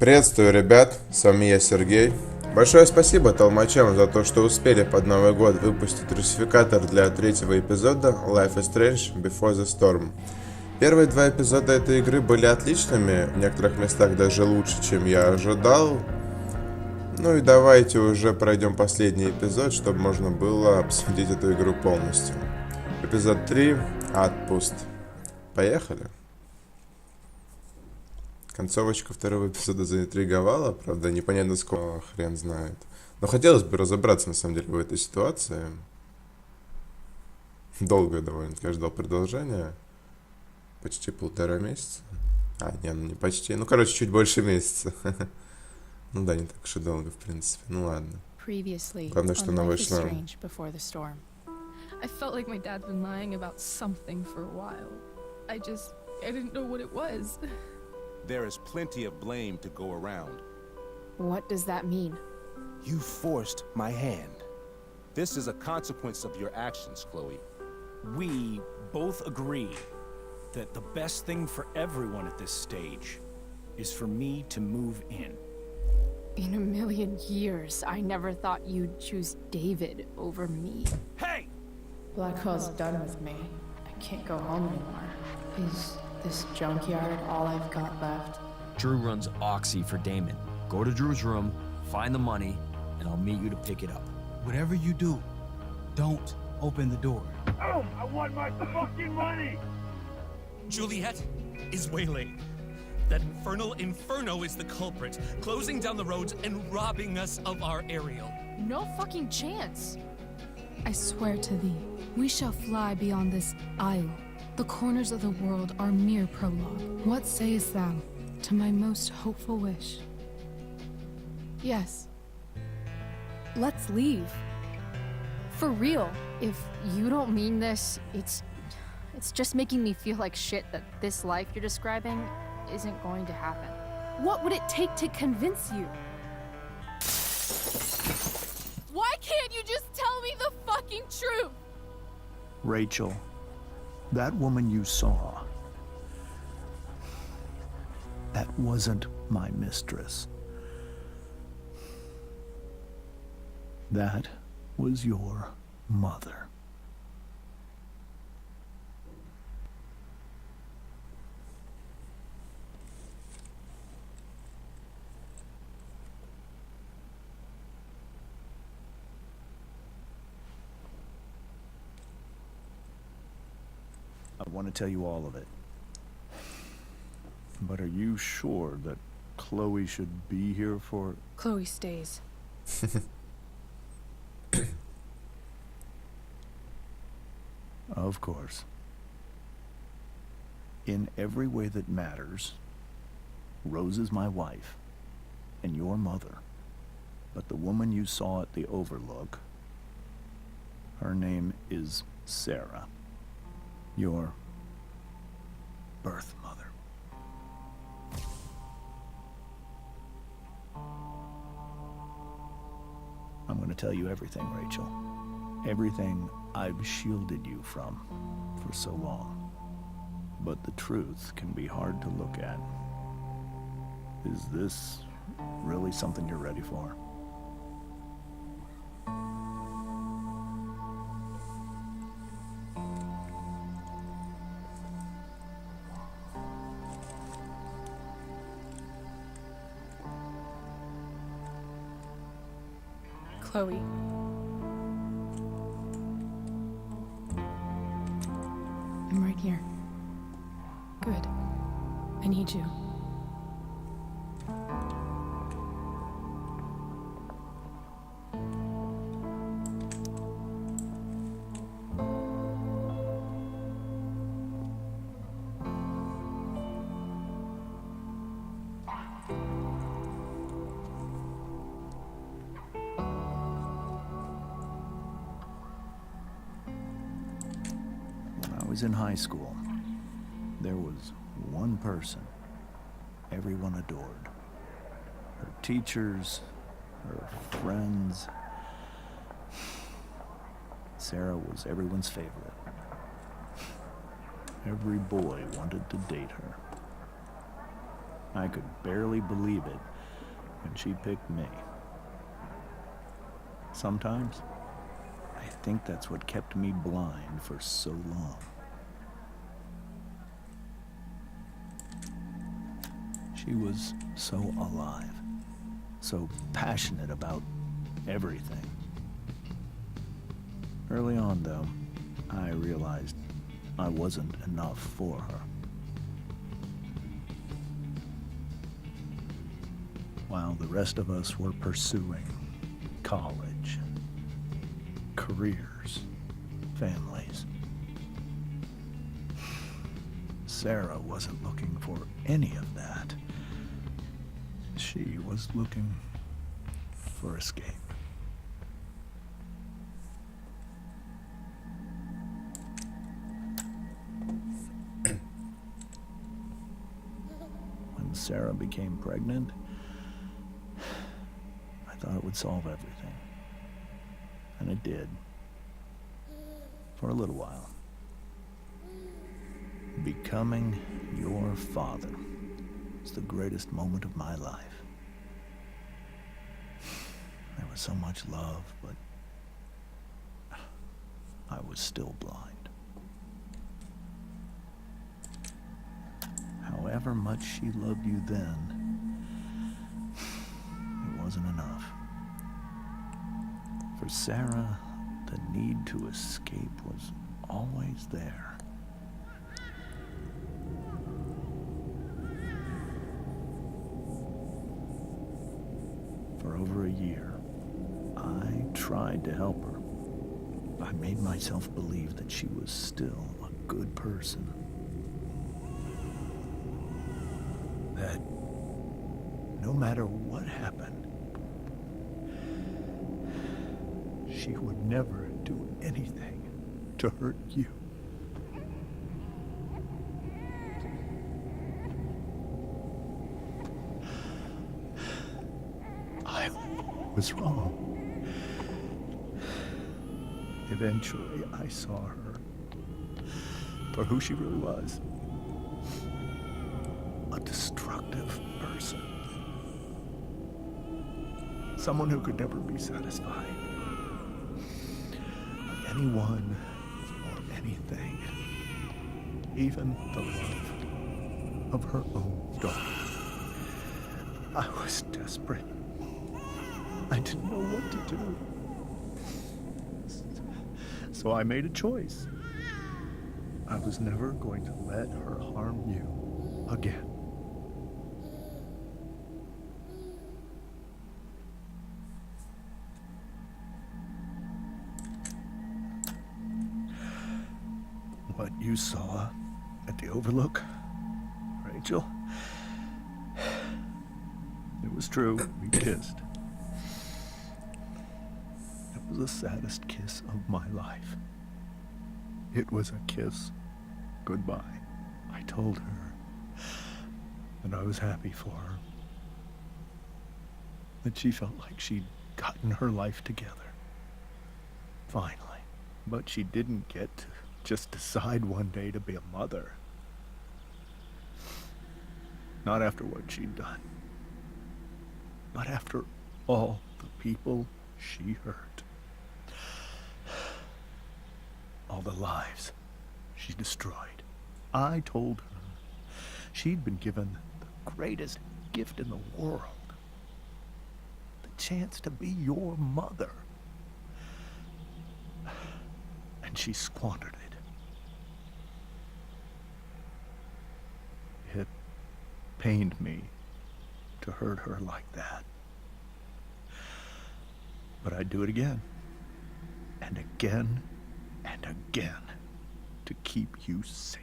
Приветствую, ребят, с вами я, Сергей. Большое спасибо толмачам за то, что успели под Новый год выпустить русификатор для третьего эпизода Life is Strange Before the Storm. Первые два эпизода этой игры были отличными, в некоторых местах даже лучше, чем я ожидал. Ну и давайте уже пройдем последний эпизод, чтобы можно было обсудить эту игру полностью. Эпизод 3. Отпуск. Поехали. Концовочка второго эпизода заинтриговала, правда, непонятно сколько, хрен знает. Но хотелось бы разобраться, на самом деле, в этой ситуации. Долго довольно-таки ждал продолжения. Почти 1,5 месяца. Не почти. Ну, короче, чуть больше месяца. Ну да, не так уж и долго, в принципе. Ну ладно. Главное, что она вышла. I felt like my dad's been lying about something for a while. I didn't know what it was. There is plenty of blame to go around. What does that mean? You forced my hand. This is a consequence of your actions, Chloe. We both agree that the best thing for everyone at this stage is for me to move in. In a million years, I never thought you'd choose David over me. Hey! Blackwell's done with me. I can't go home anymore. Is this junkyard all I've got left? Drew runs Oxy for Damon. Go to Drew's room, find the money, and I'll meet you to pick it up. Whatever you do, don't open the door. Oh, I want my fucking money! Juliet is waylaid. That infernal Inferno is the culprit, closing down the roads and robbing us of our aerial. No fucking chance. I swear to thee, we shall fly beyond this isle. The corners of the world are mere prologue. What sayest thou to my most hopeful wish? Yes. Let's leave. For real. If you don't mean this, it's just making me feel like shit that this life you're describing isn't going to happen. What would it take to convince you? Why can't you just tell me the fucking truth? Rachel, that woman you saw, that wasn't my mistress. That was your mother. I want to tell you all of it. But are you sure that Chloe should be here for... Chloe stays. Of course. In every way that matters, Rose is my wife and your mother. But the woman you saw at the Overlook, her name is Sarah. Your birth mother. I'm going to tell you everything, Rachel. Everything I've shielded you from for so long. But the truth can be hard to look at. Is this really something you're ready for? Chloe. I'm right here. Good. I need you. Was in high school, there was one person everyone adored. Her teachers, her friends. Sarah was everyone's favorite. Every boy wanted to date her. I could barely believe it and she picked me. Sometimes, I think that's what kept me blind for so long. She was so alive, so passionate about everything. Early on, though, I realized I wasn't enough for her. While the rest of us were pursuing college, careers, families, Sarah wasn't looking for any of that. She was looking for escape. When Sarah became pregnant, I thought it would solve everything. And it did. For a little while. Becoming your father was the greatest moment of my life. There was so much love, but I was still blind. However much she loved you then, it wasn't enough. For Sarah, the need to escape was always there. For over a year, I tried to help her. I made myself believe that she was still a good person. That no matter what happened, she would never do anything to hurt you. I was wrong. Eventually, I saw her for who she really was. A destructive person. Someone who could never be satisfied by anyone or anything. Even the love of her own daughter. I was desperate. I didn't know what to do. So I made a choice. I was never going to let her harm you again. What you saw at the Overlook, Rachel, it was true. We kissed. It was the saddest kiss of my life. It was a kiss goodbye. I told her that I was happy for her. That she felt like she'd gotten her life together. Finally. But she didn't get to just decide one day to be a mother. Not after what she'd done. But after all the people she hurt. All the lives she destroyed. I told her she'd been given the greatest gift in the world. The chance to be your mother. And she squandered it. It pained me to hurt her like that. But I'd do it again. And again. And again, to keep you safe.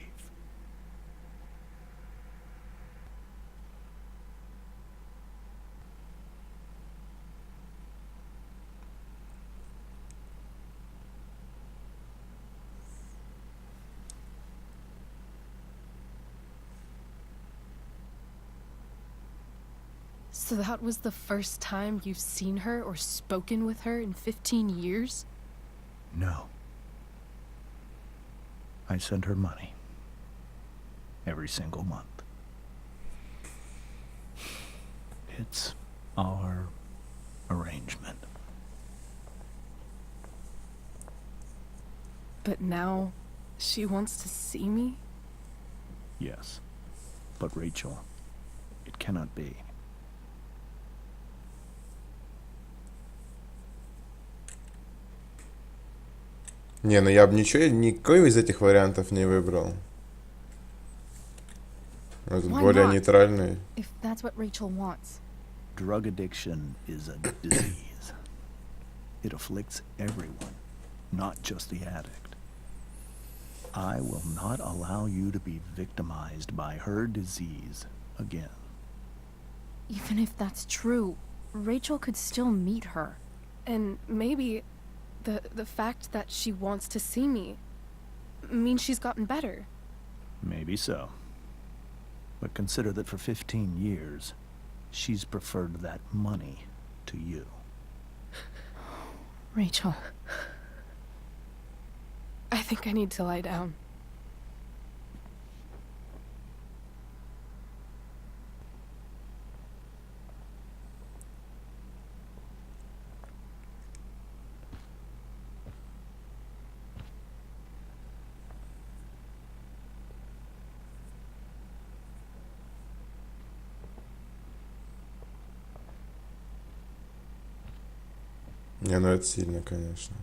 So that was the first time you've seen her or spoken with her in 15 years? No. I send her money. Every single month. It's our arrangement. But now, she wants to see me? Yes. But Rachel, it cannot be. Не, ну я бы ничего, никакой из этих вариантов не выбрал. Этот Why более not? нейтральный. If that's what Rachel wants. Drug addiction is a disease. It afflicts everyone, not just the addict. I will not allow you to be victimized by her disease again. Even if that's true, Rachel could still meet her. And maybe the fact that she wants to see me means she's gotten better. Maybe so. But consider that for 15 years, she's preferred that money to you. Rachel. I think I need to lie down. Не, ну это сильно, конечно.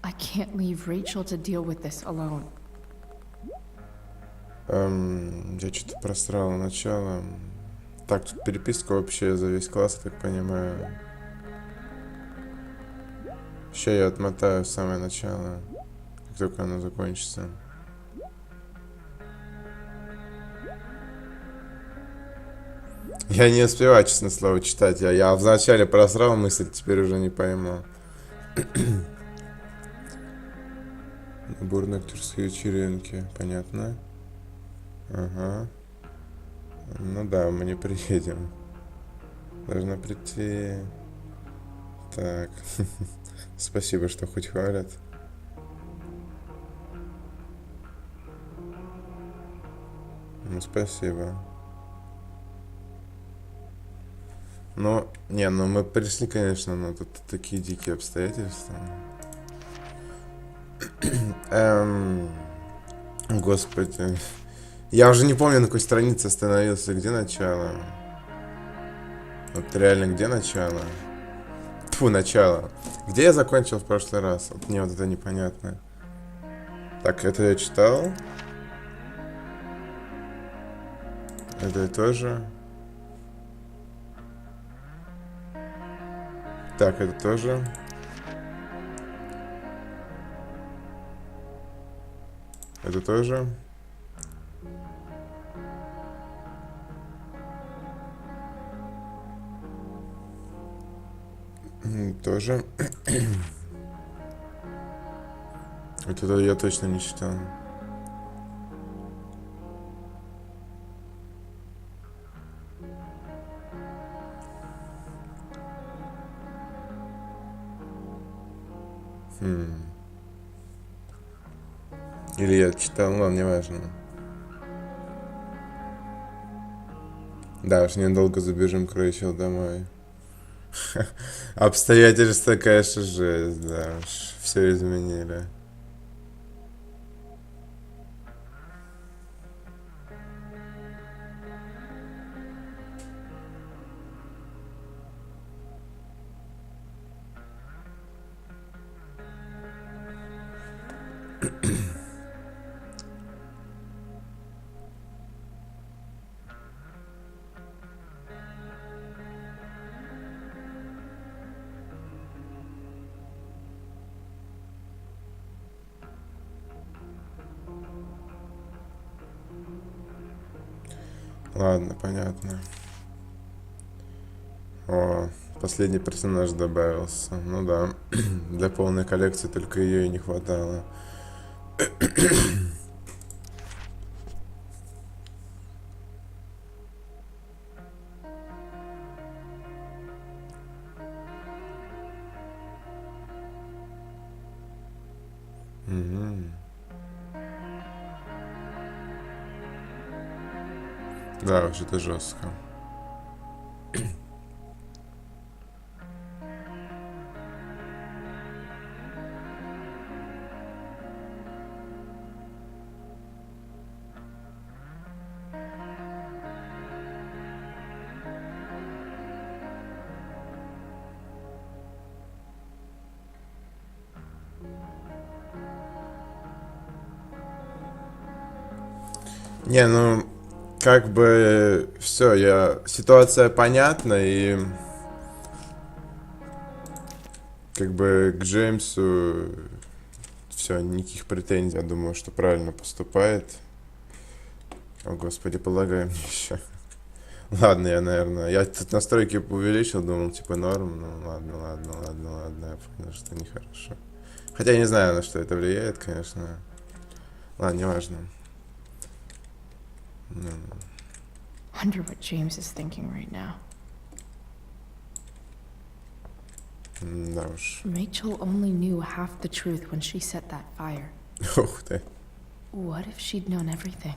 I can't leave Rachel to deal with this alone. Я что-то просрал начало. Так, тут переписка вообще за весь класс, я так понимаю. Сейчас я отмотаю в самое начало, как только оно закончится. Я не успеваю, честно слово, читать. Я вначале просрал мысль, теперь уже не пойму. Набор на актерской вечеринке. Понятно. Ага. Ну да, мы не приедем. Должна прийти. Так. Спасибо, что хоть хвалят. Ну, спасибо. Ну, не, ну мы пришли, конечно, но тут такие дикие обстоятельства. Господи. Я уже не помню, на какой странице остановился. Где начало? Вот реально, где начало? Тьфу, начало. Где я закончил в прошлый раз? Вот мне вот это непонятно. Так, это я читал. Это тоже. Так, это тоже. Это тоже. Тоже. Это я точно не читал. Или я читал, ну ладно, неважно. Да, уж недолго забежим к Рэйчел домой. Обстоятельства, конечно, жесть, да уж. Все изменили. Ладно, понятно. О, последний персонаж добавился. Ну да, для полной коллекции только ее и не хватало. Угу. Да уж, это жестко. Не, ну, как бы все, ситуация понятна, и как бы к Джеймсу все, никаких претензий. Я думаю, что правильно поступает. О, господи, полагаю мне еще. Ладно, я тут настройки увеличил, думал, типа норм, ну ладно, я понял, что нехорошо. Хотя я не знаю, на что это влияет, конечно. Ладно, неважно. Wonder what James is thinking right now. Да уж. Rachel only knew half the truth when she set that fire. Ух ты. What if she'd known everything?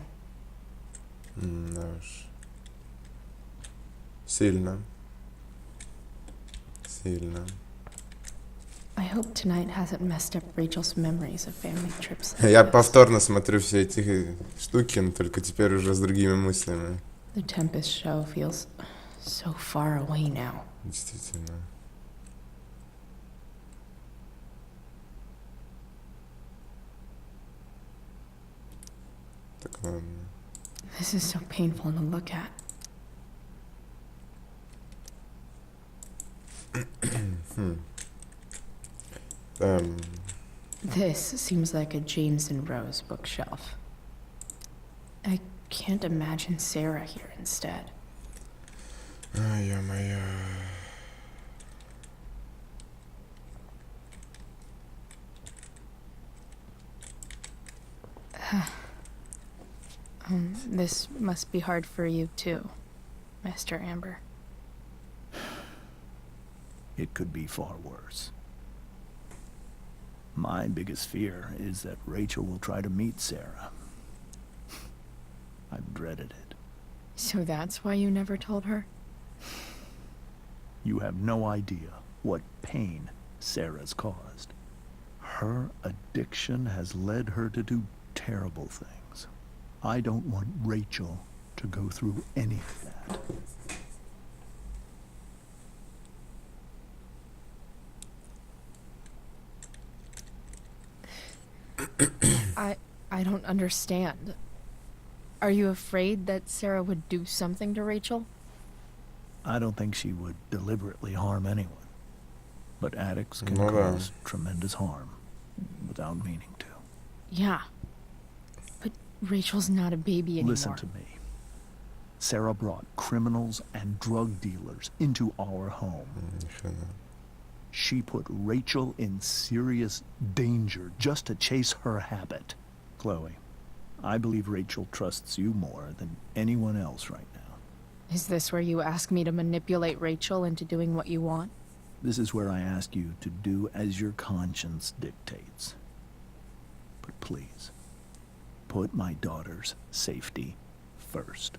Да уж. Сильно. I hope tonight hasn't messed up Rachel's memories of family trips. Я повторно смотрю все эти штуки, но только теперь уже с другими мыслями. The Tempest show feels so far away now. Действительно. Так, ладно. This is so painful to look at. This seems like a James and Rose bookshelf. I can't imagine Sarah here instead. Ай, ё-моё. This must be hard for you too, Mr. Amber. It could be far worse. My biggest fear is that Rachel will try to meet Sarah. I've dreaded it. So that's why you never told her? You have no idea what pain Sarah's caused. Her addiction has led her to do terrible things. I don't want Rachel to go through any of that. I don't understand. Are you afraid that Sarah would do something to Rachel? I don't think she would deliberately harm anyone. But addicts can Ну да. cause tremendous harm without meaning to. Yeah. But Rachel's not a baby anymore. Listen to me. Sarah brought criminals and drug dealers into our home. Нихрена. She put Rachel in serious danger just to chase her habit. Chloe, I believe Rachel trusts you more than anyone else right now. Is this where you ask me to manipulate Rachel into doing what you want? This is where I ask you to do as your conscience dictates. But please, put my daughter's safety first.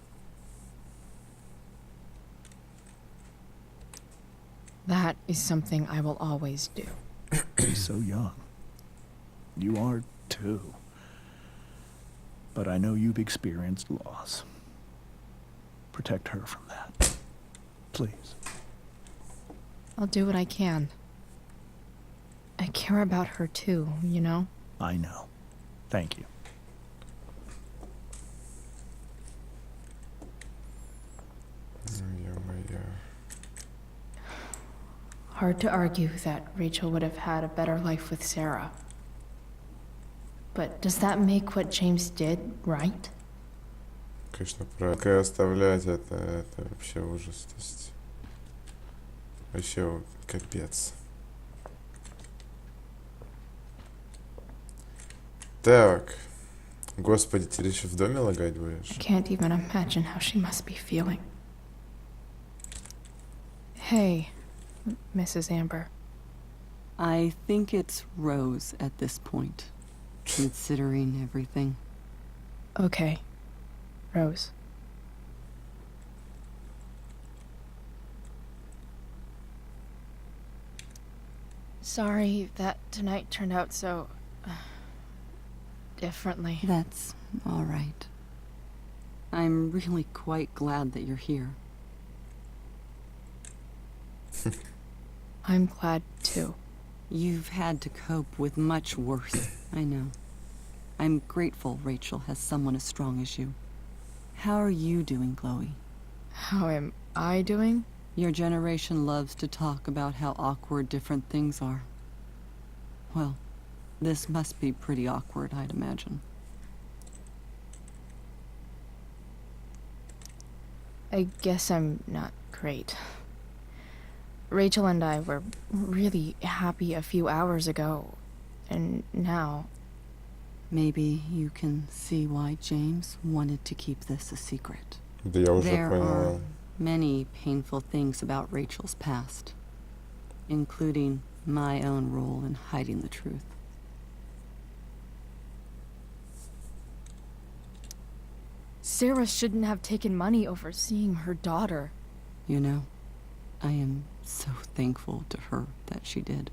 That is something I will always do. She's so young. You are too. But I know you've experienced loss. Protect her from that. Please. I'll do what I can. I care about her too, you know? I know. Thank you. Ё-моё. Hard to argue that Rachel would have had a better life with Sarah. But does that make what James did right? Конечно, правильно. Оставлять это вообще ужас. То есть, вообще капец. Так. Господи, ты еще в доме лагать будешь? I can't even imagine how she must be feeling. Hey, Mrs. Amber. I think it's Rose at this point, considering everything. Okay, Rose. Sorry that tonight turned out so... differently. That's all right. I'm really quite glad that you're here. I'm glad, too. You've had to cope with much worse, I know. I'm grateful Rachel has someone as strong as you. How are you doing, Chloe? How am I doing? Your generation loves to talk about how awkward different things are. Well, this must be pretty awkward, I'd imagine. I guess I'm not great. Rachel and I were really happy a few hours ago, and now... Maybe you can see why James wanted to keep this a secret. Да я уже There are поняла. many painful things about Rachel's past, including my own role in hiding the truth. Sarah shouldn't have taken money over seeing her daughter. You know, I am so thankful to her that she did.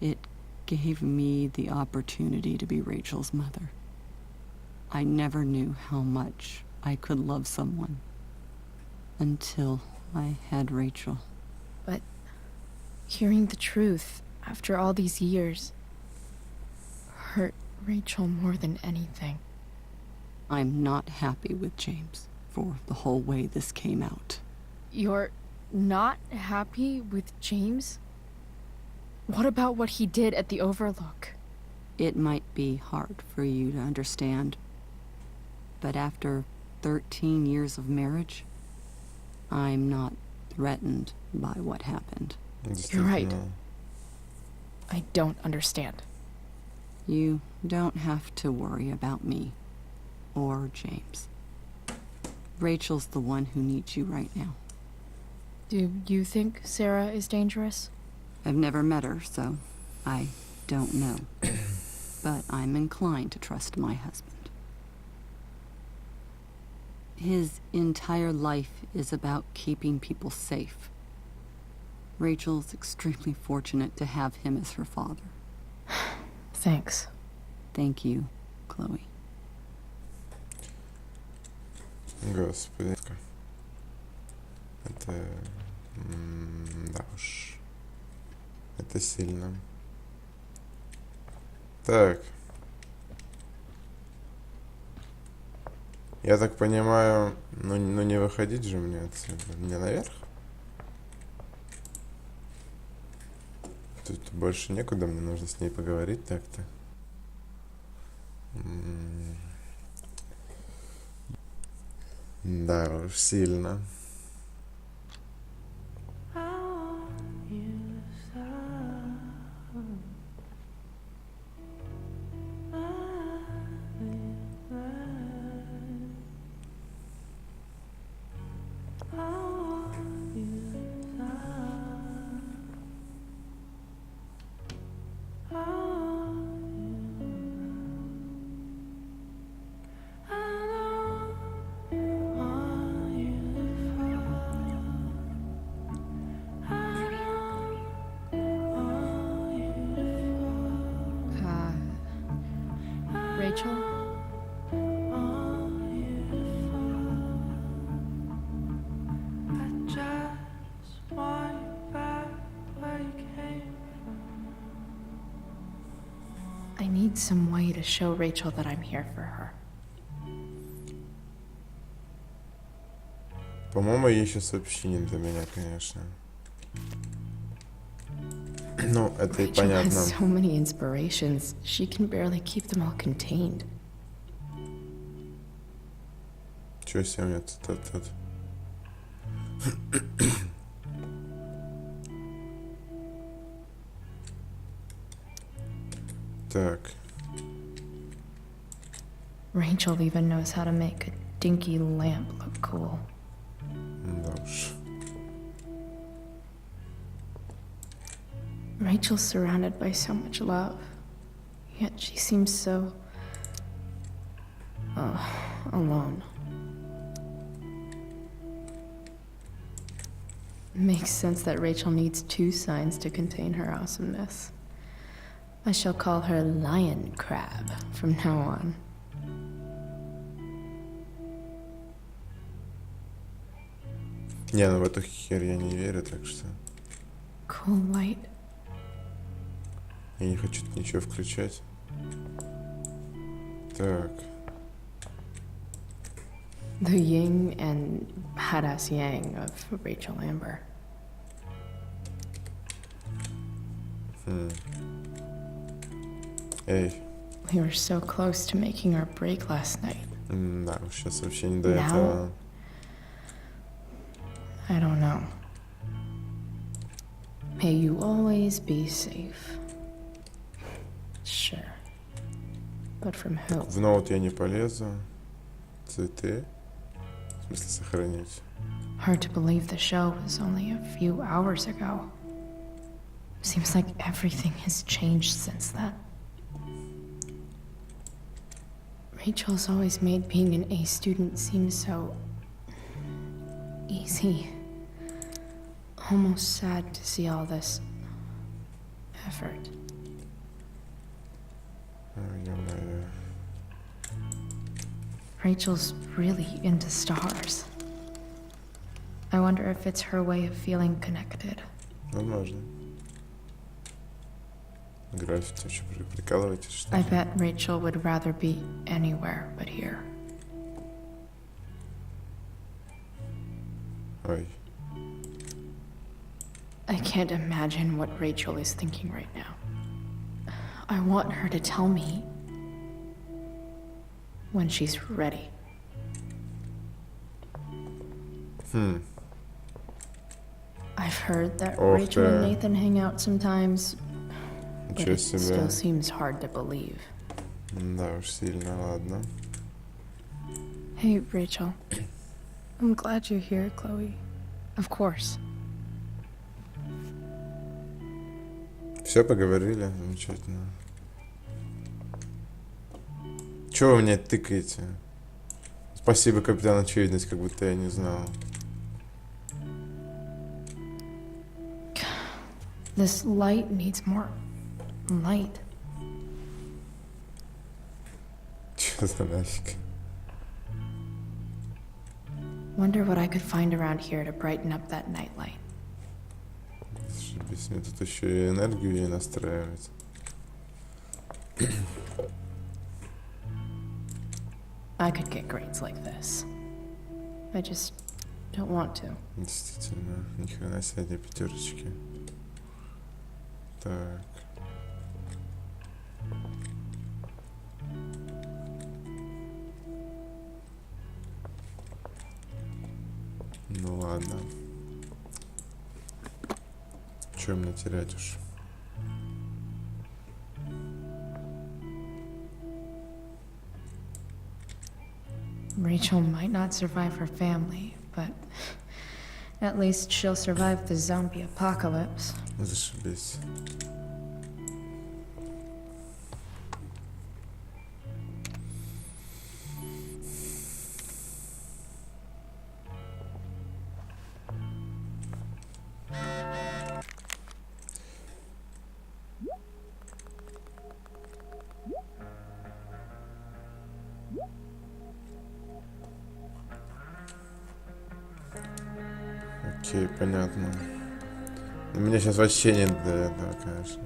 It gave me the opportunity to be Rachel's mother. I never knew how much I could love someone until I had Rachel. But hearing the truth after all these years hurt Rachel more than anything. I'm not happy with James for the whole way this came out. You're not happy with James? What about what he did at the Overlook? It might be hard for you to understand, but after 13 years of marriage, I'm not threatened by what happened. You're right. I don't understand. You don't have to worry about me or James. Rachel's the one who needs you right now. Do you think Sarah is dangerous? I've never met her, so I don't know. But I'm inclined to trust my husband. His entire life is about keeping people safe. Rachel's extremely fortunate to have him as her father. Thanks. Thank you, Chloe. Господи. Это... Да уж. Это сильно. Так. Я так понимаю, ну не выходить же мне отсюда. Мне наверх? Тут больше некуда, мне нужно с ней поговорить так-то. Да уж, сильно. Rachel? I need some way to show Rachel that I'm here for her. По-моему, ей сейчас вообще не до меня, конечно. Ну, это и Rachel понятно. has so many inspirations, she can barely keep them all contained. Чё себе у меня тут? Так. Rachel even knows how to make a dinky lamp look cool. Да уж. Rachel's surrounded by so much love, yet she seems so... alone. Makes sense that Rachel needs two signs to contain her awesomeness. I shall call her Lion Crab from now on. Не, ну в эту херь я не верю, так что... Cool light. Я не хочу тут ничего включать. Так. The yin and badass yang of Rachel Amber. Эй. We were so close to making our break last night. Да, сейчас вообще не до этого. I don't know. May you always be safe. Sure. But from who? В ноут я не полезу. Цветы. В смысле сохранить. Hard to believe the show was only a few hours ago. Seems like everything has changed since then. Rachel's always made being an A student seem so... easy. Almost sad to see all this... effort. Rachel's really into stars. I wonder if it's her way of feeling connected. Возможно. Граффити, что прикалываетесь, что I ли? bet Rachel would rather be anywhere but here. Ой. I can't imagine what Rachel is thinking right now. I want her to tell me when she's ready. I've heard that Rachel and Nathan hang out sometimes, but it still seems hard to believe. Да уж сильно, ладно. Hey, Rachel. I'm glad you're here, Chloe. Of course. Все поговорили, замечательно. Чего вы мне тыкаете? Спасибо, капитан Очевидность, как будто я не знал. This light needs more light. Чё за нафиг? Wonder what I could find around here to brighten up that nightlight. Зашибись, мне тут еще и энергию ей настраивать. I could get grades like this. I just don't want to. Действительно, ни хрена себе одни пятерочки. Так. Ну ладно. Чё мне терять уж? Rachel might not survive her family, but at least she'll survive the zombie apocalypse. Зашибись. Окей, понятно. У меня сейчас вообще нет до этого, конечно.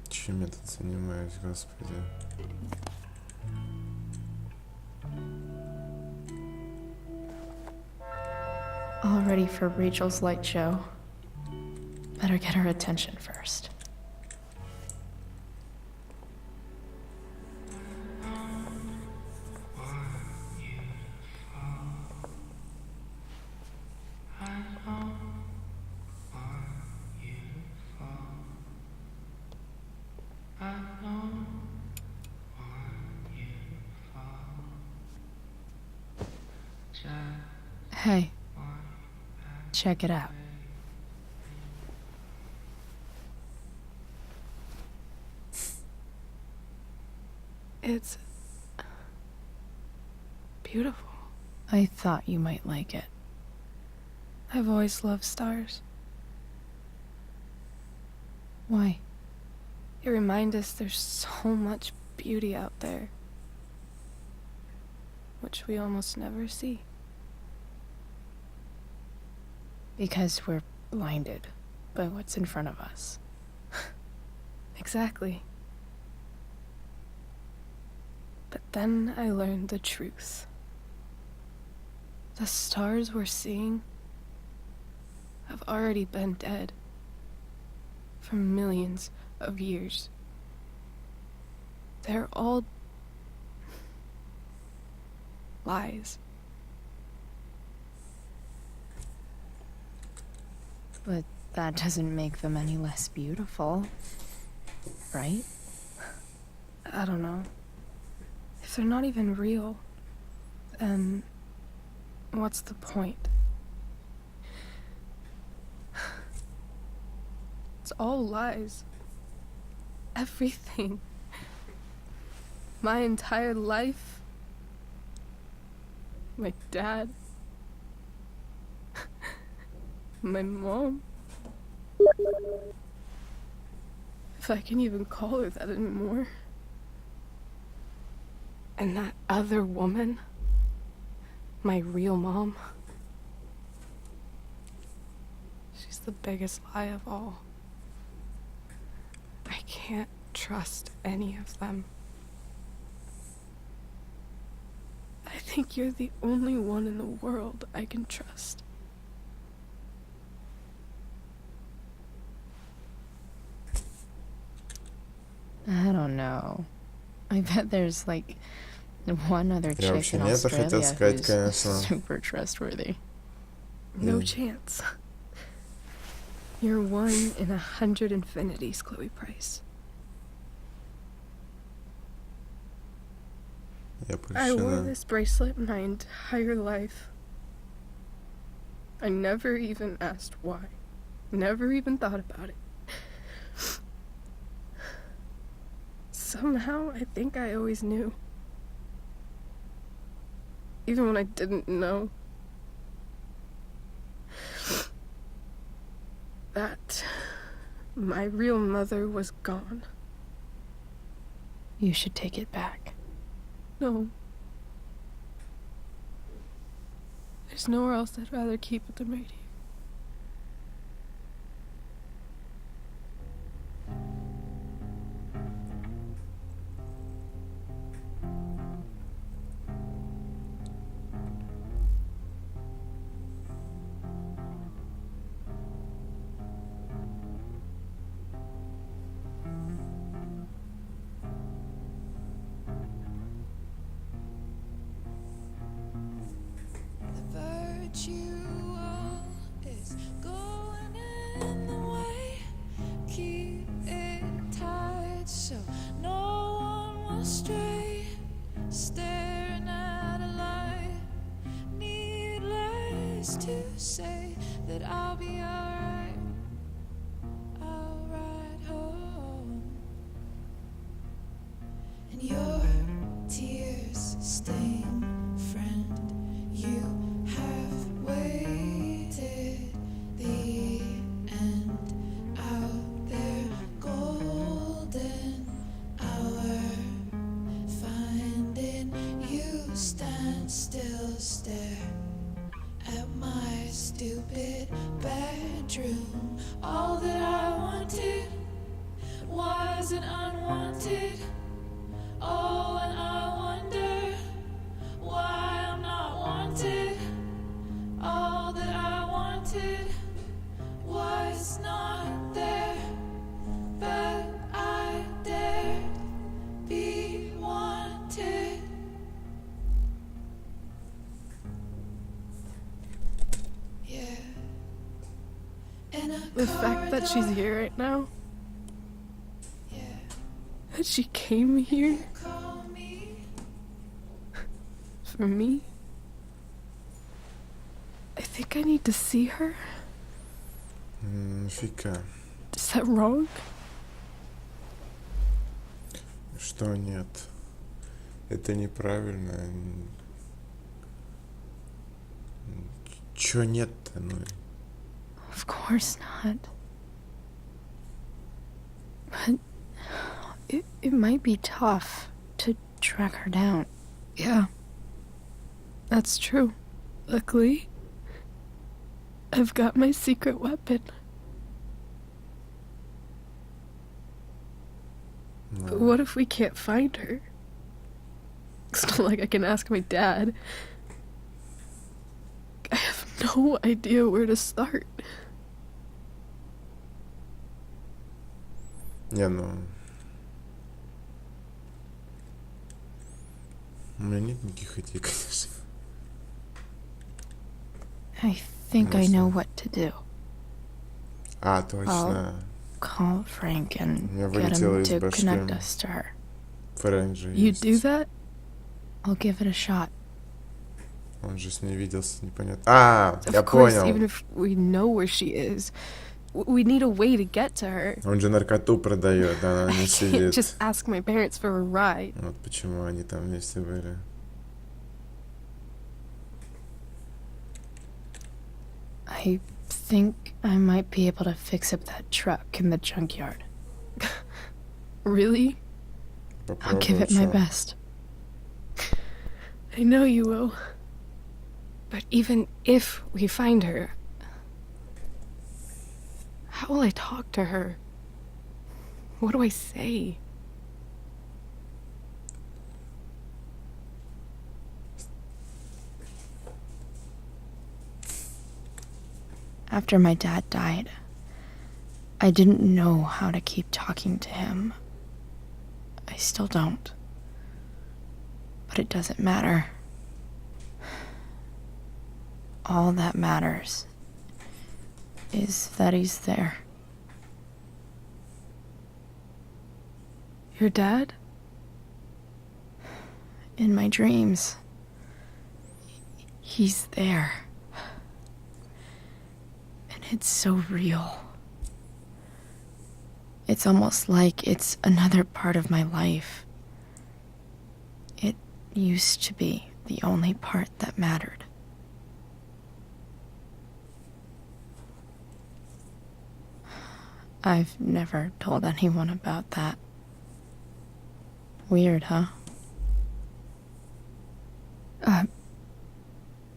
Чем я тут занимаюсь, господи? All ready for Rachel's light show. Better get her attention first. Hey. Check it out. It's beautiful. I thought you might like it. I've always loved stars. Why? They remind us there's so much beauty out there, which we almost never see. Because we're blinded by what's in front of us. Exactly. But then I learned the truth. The stars we're seeing have already been dead for millions of years. They're all lies. But that doesn't make them any less beautiful, right? I don't know. If they're not even real, then what's the point? It's all lies. Everything. My entire life. My dad. My mom. If I can even call her that anymore. And that other woman, my real mom, she's the biggest lie of all. I can't trust any of them. I think you're the only one in the world I can trust. I don't know. I bet there's like one other Я chick вообще in не это хотел Australia сказать, who's конечно. super trustworthy. No chance. You're 1 in 100 infinities, Chloe Price. Я I wore польщена. this bracelet my entire life. I never even asked why. Never even thought about it. Somehow, I think I always knew. Even when I didn't know. That my real mother was gone. You should take it back. No. There's nowhere else I'd rather keep it than right here. Is going in the way. Keep it tight so no one will stray. Staring at a light. Needless to say that I'll be alright. I'll ride home. And your tears stain, friend. You have waited the end out there, golden hour. Finding you stand still, stare at my stupid bedroom. All that I wanted wasn't unwanted. Oh, and I wonder why I'm not wanted. All that I wanted was not there, but I dared be wanted. Yeah. And The fact that she's here right now, that she came here for me, I think think I need to see her? Фика. Is that wrong? Что нет? Это неправильно. Чё нет-то, ну? Of course not. But it might be tough to track her down. Yeah. That's true. Luckily, I've got my secret weapon. But what if we can't find her? It's not like I can ask my dad. I have no idea where to start. Не, ну... У меня нет никаких идей, конечно. I think I know what to do. А, точно. Call Frank and меня get вылетело him из to башки. connect us to her. Фрэнк же You есть. do that? I'll give it a shot. Он же с ней виделся, непонятно. А, я Of course, понял. even if we know where she is, we need a way to get to her. Он же наркоту продает, а она I не can't сидит. just ask my parents for a ride. Вот почему они там вместе были. I think I might be able to fix up that truck in the junkyard. Really? I'll give it my best. I know you will. But even if we find her, how will I talk to her? What do I say? After my dad died, I didn't know how to keep talking to him. I still don't. But it doesn't matter. All that matters is that he's there. Your dad? In my dreams. He's there. And it's so real. It's almost like it's another part of my life. It used to be the only part that mattered. I've never told anyone about that. Weird, huh?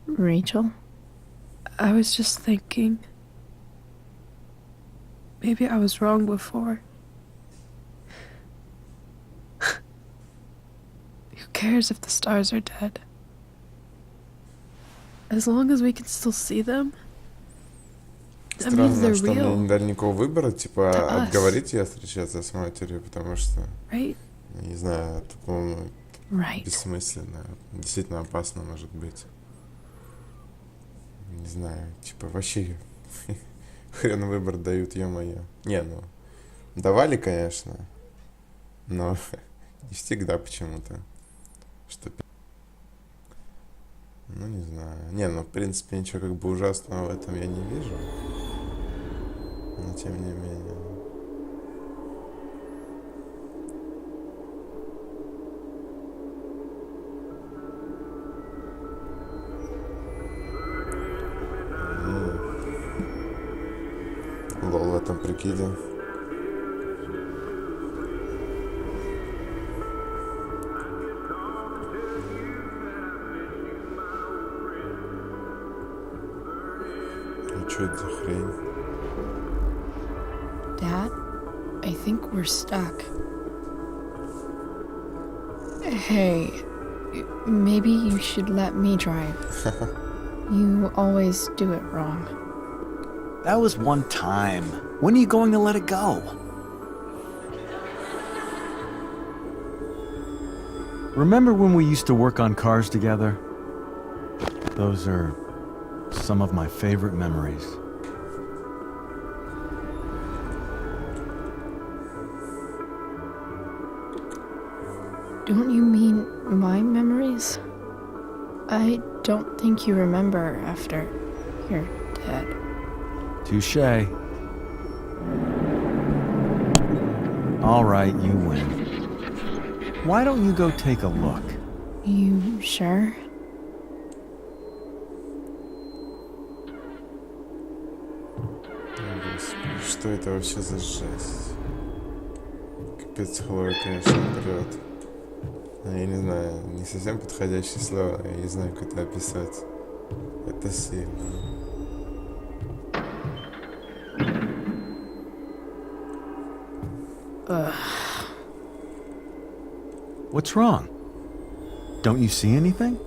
Rachel? I was just thinking. Maybe I was wrong before. Who cares if the stars are dead? As long as we can still see them, that means Странно, they're что мне real, не дали никакого выбора, типа, To us. отговорить ее встречаться с матерью, потому что, right? не знаю, это, по-моему, Right. бессмысленно, действительно опасно может быть. Не знаю, типа, вообще хрен выбор дают, ё-моё. Не, ну, давали, конечно, но не всегда почему-то. Что... Ну, не знаю. Не, ну, в принципе, ничего как бы ужасного в этом я не вижу. Но, тем не менее. Лол в этом прикиде. Что это за хрень? Dad, I think we're stuck. Hey, maybe you should let me drive. You always do it wrong. That was one time. When are you going to let it go? Remember when we used to work on cars together? Those are some of my favorite memories. Don't you mean my memories? I don't think you remember after You're dead. Touche. All right, you win. Why don't you go take a look? You sure? Господи, что это вообще за жесть? Капец, Хлоя, конечно, прет. Я не знаю, не совсем подходящее слово, я не знаю, как это описать. Это сильно. What's wrong? Don't you see anything?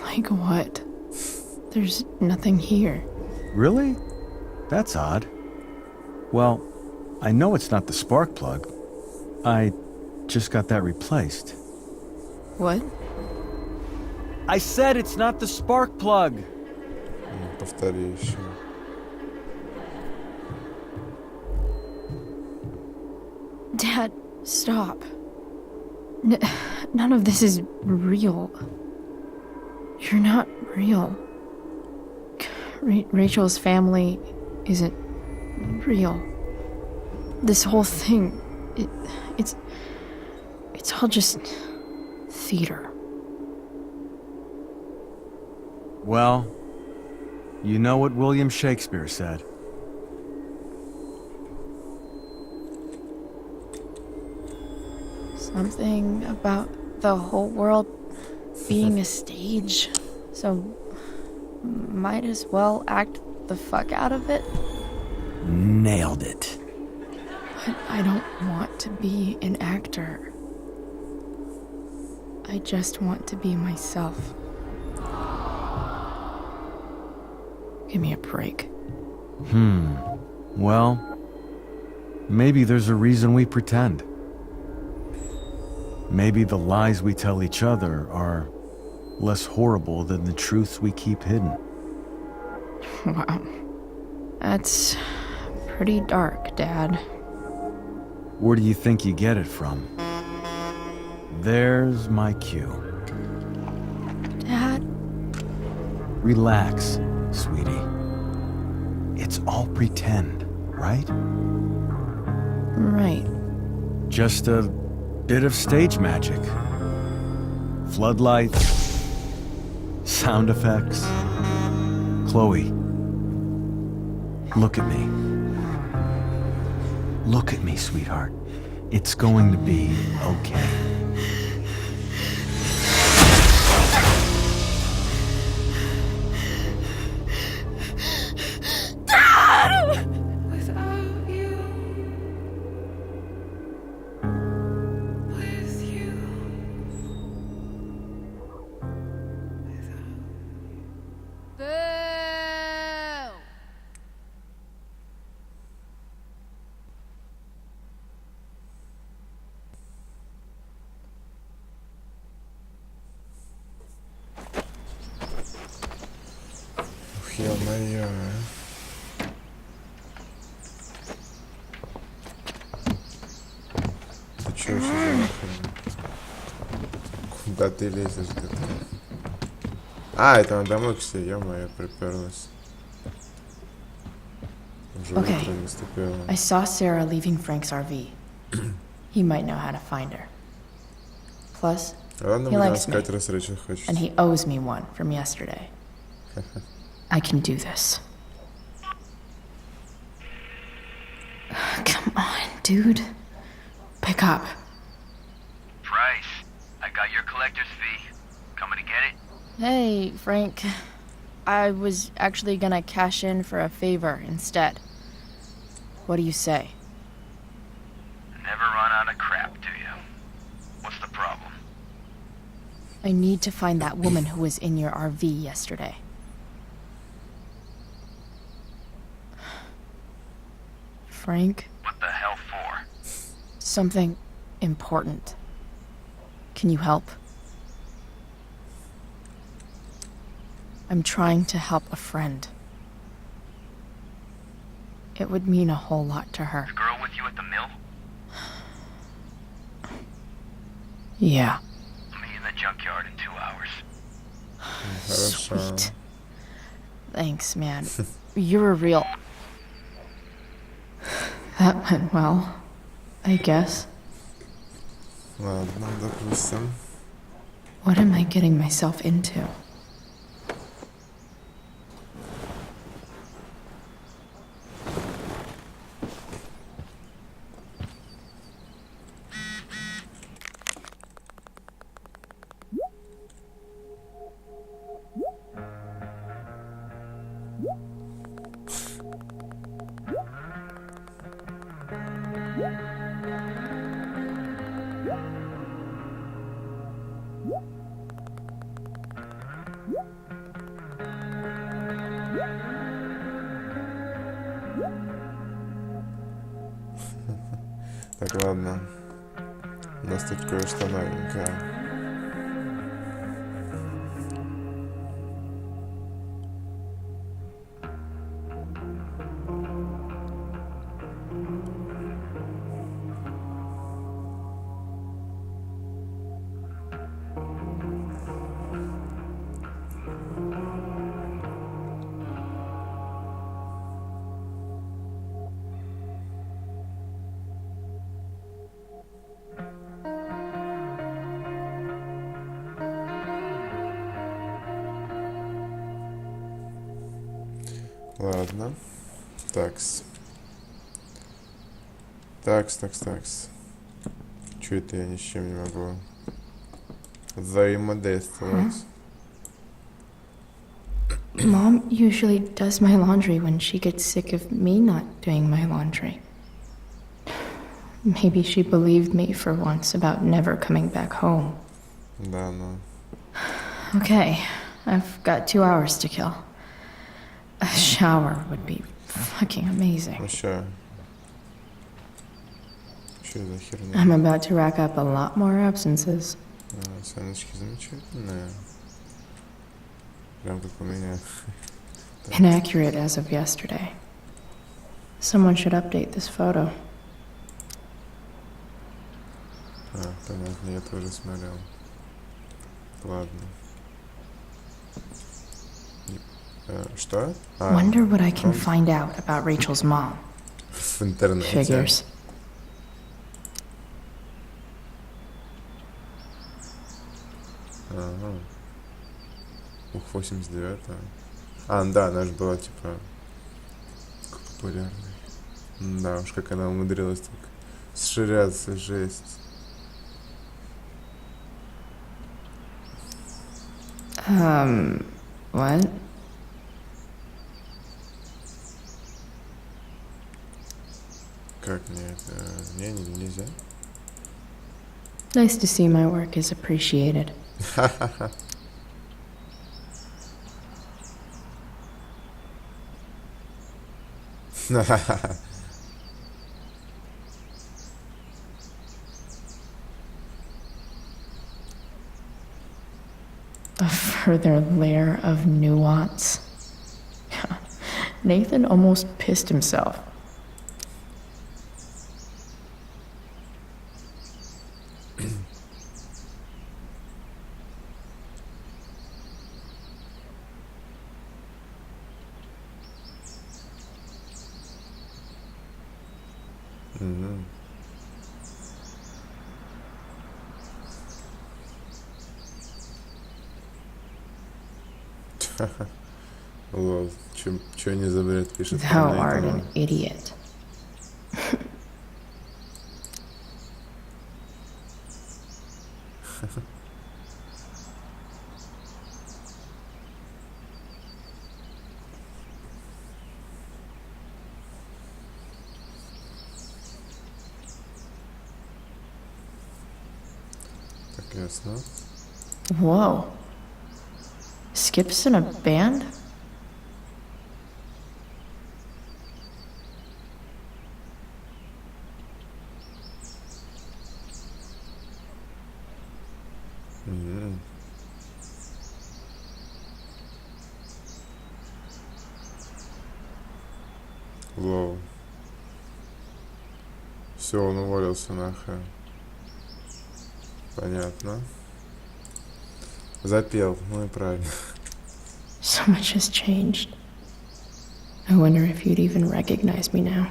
Like what? There's nothing here. Really? That's odd. Well, I know it's not the spark plug. I just got that replaced. What? I said it's not the spark plug. Повтори еще. Dad, stop. None of this is real. You're not real. Rachel's family isn't real. This whole thing, it's all just theater. Well, you know what William Shakespeare said. Something about the whole world being a stage, so might as well act the fuck out of it. Nailed it. But I don't want to be an actor. I just want to be myself. Give me a break. Well, maybe there's a reason we pretend. Maybe the lies we tell each other are less horrible than the truths we keep hidden. Wow. That's pretty dark, Dad. Where do you think you get it from? There's my cue. Dad? Relax, sweetie. It's all pretend, right? Right. Just a bit of stage magic. Floodlights, sound effects. Chloe, look at me. Look at me, sweetheart. It's going to be okay. Without you, with you, Boo! Ух, ё-моё, Ты чё вообще за нахрен? Куда ты лезешь, детка? А, это он домой, кстати, ё-моё, приперлась. Уже Okay. утро наступило. I saw Sarah leaving Frank's RV. He might know how to find her. Plus, Ладно, he будем likes me, искать, раз Рэйчел хочет. and he owes me one from yesterday. I can do this. Come on, dude. Pick up. Price, I got your collector's fee. Coming to get it? Hey, Frank. I was actually gonna cash in for a favor instead. What do you say? Never run out of crap, do you? What's the problem? I need to find that woman who was in your RV yesterday. Frank? What the hell for? Something important. Can you help? I'm trying to help a friend. It would mean a whole lot to her. The girl with you at the mill? Yeah. Me and the junkyard in 2 hours. Sweet. Thanks, man. You're a real... That went well, I guess. Ладно, допустим. What am I getting myself into? Так, ладно. У нас тут кое-что новенькое. Ладно. Такс. Такс. Чё это я ни с чем не могу взаимодействовать? Mom usually does my laundry when she gets sick of me not doing my laundry. Maybe she believed me for once about never coming back home. Да, ну. Okay, I've got 2 hours to kill. A shower would be fucking amazing. Ну ща. Что за херня? I'm about to rack up a lot more absences. Саночки замечательные. Прям как у меня. Inaccurate as of yesterday. Someone should update this photo. Понятно, я тоже смотрел. Ладно. Что? Wonder what I can find out about Rachel's mom. В интернете. Figures. Ага. Ух, 89-я. Да, она же была, типа, популярной. Да уж, как она умудрилась так сширяться, жесть. What? Как мне это... нельзя. Nice to see my work is appreciated. A further layer of nuance. Nathan almost pissed himself. Лол, чё не за бред пишет? Thou art an idiot. Так, ясно. Whoa. Skip's in a band? Лол. Все, он уволился нахрен. Понятно. Запел, ну и правильно. So much has changed. I wonder if you'd even recognize me now.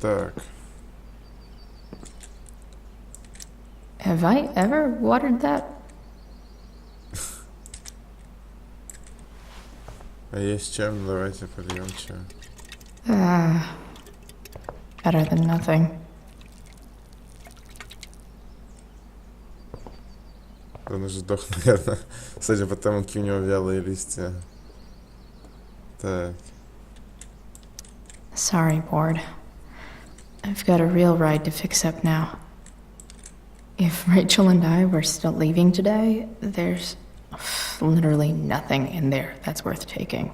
Так. Have I ever watered that? А есть чем? Давайте польем чай. Better than nothing. Он уже сдох, наверное. Судя по тому, какие у него вялые листья. Так. Sorry, bored. I've got a real ride to fix up now. If Rachel and I were still leaving today, there's literally nothing in there that's worth taking.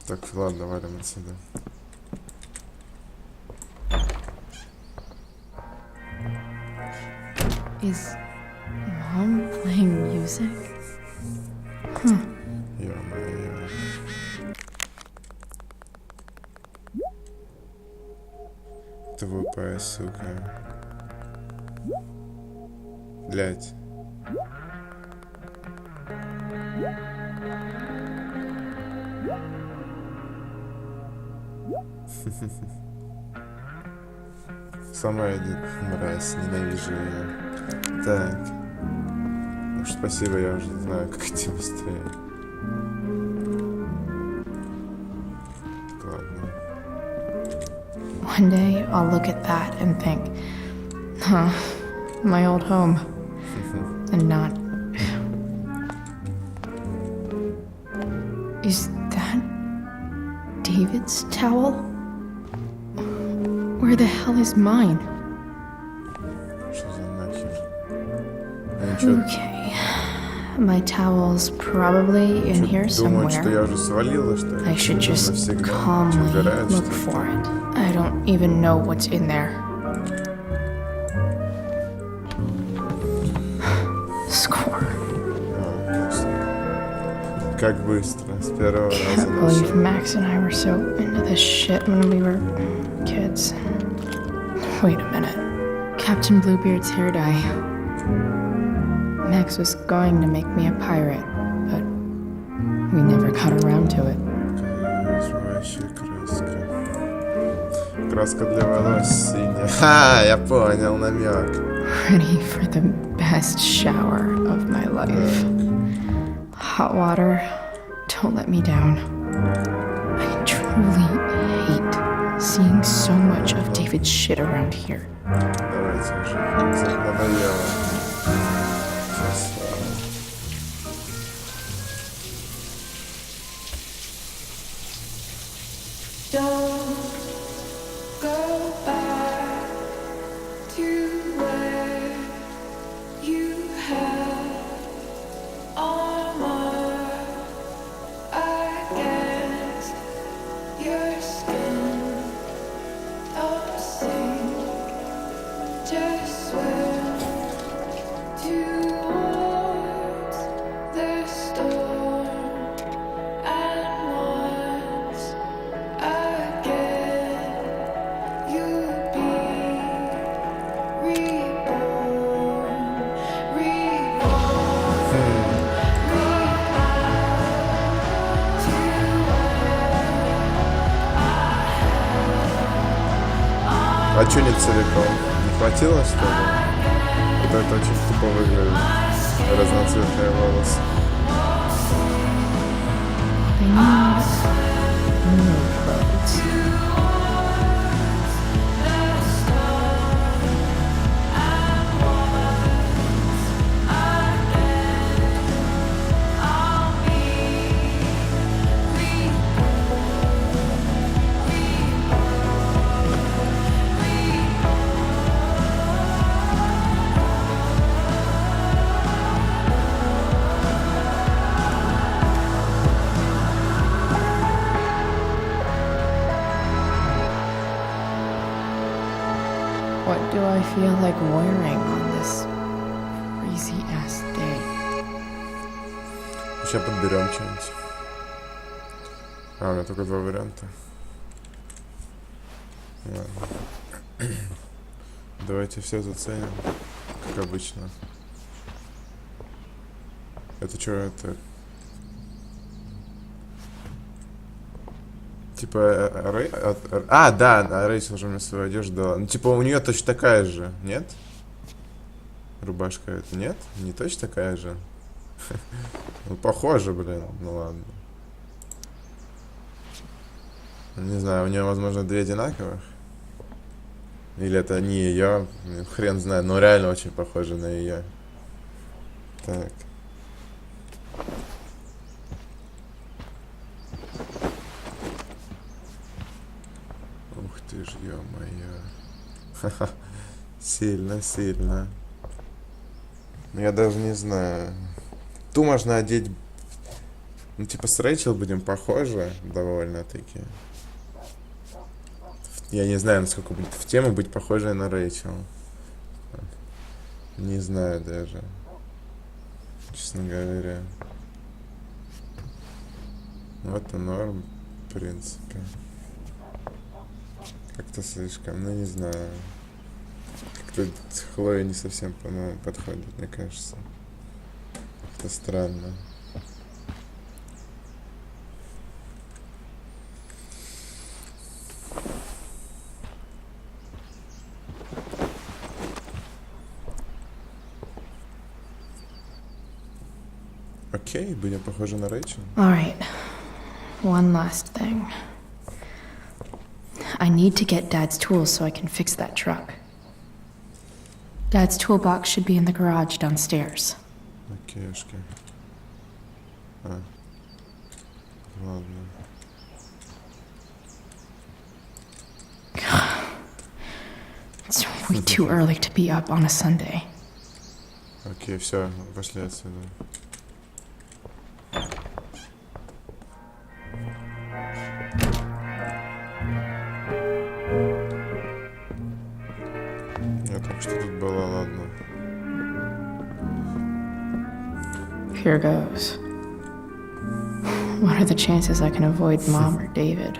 Так, ладно, валим отсюда. Is Mom playing music? Huh. Ё-моё. Тупая сука. Блять. Сама иди, мразь, ненавижу ее. Так. Уж спасибо, я уже знаю, как идти быстрее. Ладно. One day I'll look at that and think, huh, my old home. And not. Is that David's towel? Where the hell is mine? Что за нахер? Они чё, Okay. My towel's probably in here думают, что я somewhere. уже свалила, что ли? I should just Навсегда? calmly Убирают, look что ли? for it. I don't even know what's in there. Score. Как быстро, с первого раза Can't believe нашел. Max and I were so into this shit when we were kids. Wait a minute. Captain Bluebeard's hair dye. Max was going to make me a pirate, but we never got around to it. Вообще краска. Краска для волос синяя. Ха, я понял намек. Ready for the best shower of my life. Hot water, don't let me down. I truly hate seeing so much of David's shit around here. Давайте уже. Надоело. Сейчас. Don't go back to where you had armor against your skin. Don't sink, just swim towards the storm. And once again, you'll be reborn, А чё не целиком? Не хватило, что ли? Вот это очень тупо выглядит. Разноцветные волосы. I need new clothes. What do I feel like wearing on this crazy ass day? Сейчас подберем что-нибудь. А, у меня только два варианта. Ладно. Давайте все заценим, как обычно. Это что, это... Типа, да, Рэйчел уже мне свою одежду дала. Ну, типа, у нее точно такая же, нет? Рубашка это, нет? Не точно такая же? Ну, похоже, блин, ну ладно. Не знаю, у нее, возможно, две одинаковых. Или это не ее, хрен знает, но реально очень похоже на ее. Так. Ух ты ж, ё-моё. Ха-ха. Сильно, сильно. Ну, я даже не знаю. Ту можно одеть... Ну, типа, с Рэйчел будем похожи довольно-таки. Я не знаю, насколько будет в тему быть похожей на Рэйчел. Не знаю даже. Честно говоря. Вот и норм, в принципе. Как-то слишком, ну не знаю. Как-то Хлоя не совсем, по-моему, подходит, мне кажется. Как-то странно. Окей, будем похожи на Рэйчел. All right. One last thing. I need to get Dad's tools so I can fix that truck. Dad's toolbox should be in the garage downstairs. Окейшки. А. Ладно. It's way too early to be up on a Sunday. Окей, все, пошли отсюда. Я только что тут была, ладно. Here goes. What are the chances I can avoid Mom or David?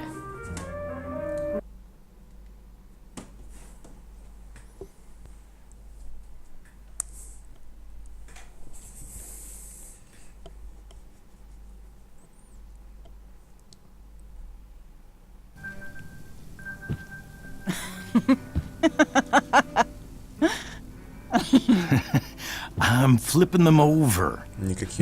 I'm flipping them over.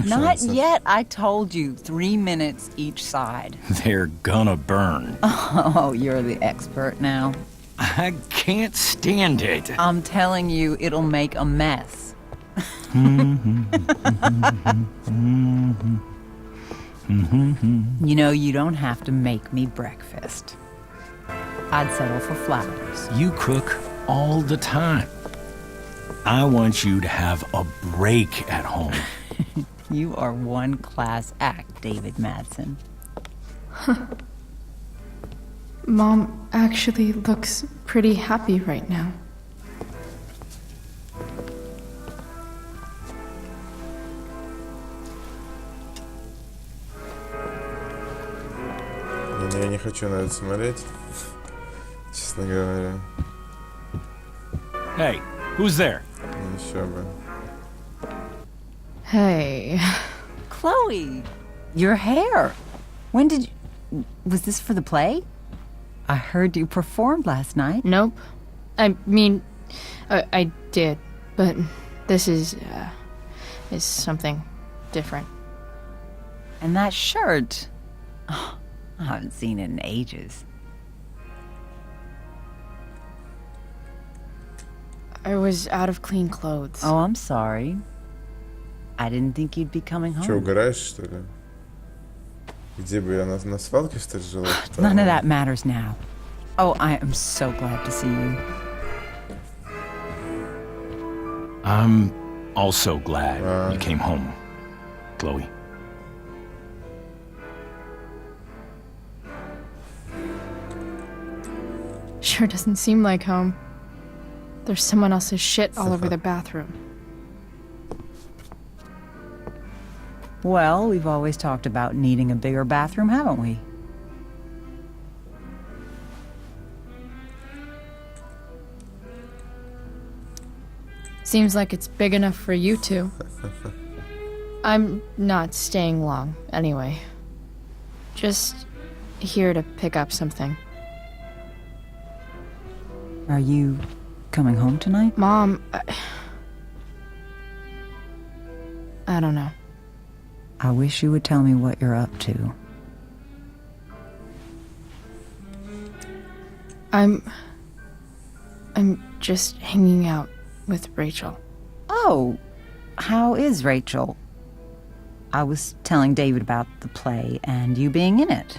Not yet. I told you 3 minutes each side. They're gonna burn. Oh, you're the expert now. I can't stand it. I'm telling you, it'll make a mess. You know, you don't have to make me breakfast. I'd settle for flowers. You cook all the time. I want you to have a break at home. You are one class act, David Madsen. Mom actually looks pretty happy right now. Я не хочу на это смотреть, честно говоря. Hey, who's there? Еще бы. Hey. Chloe, your hair. When did you... Was this for the play? I heard you performed last night. Nope. I mean, I did, but this is something different. And that shirt... Oh, I haven't seen it in ages. I was out of clean clothes. Oh, I'm sorry. I didn't think you'd be coming home. Че, угораешь, что ли? Где бы я на свалке, что ли, жила? None of that matters now. Oh, I am so glad to see you. I'm also glad you came home, Chloe. Sure doesn't seem like home. There's someone else's shit all over the bathroom. Well, we've always talked about needing a bigger bathroom, haven't we? Seems like it's big enough for you two. I'm not staying long, anyway. Just here to pick up something. Are you coming home tonight? Mom, I don't know. I wish you would tell me what you're up to. I'm just hanging out with Rachel. Oh, how is Rachel? I was telling David about the play and you being in it.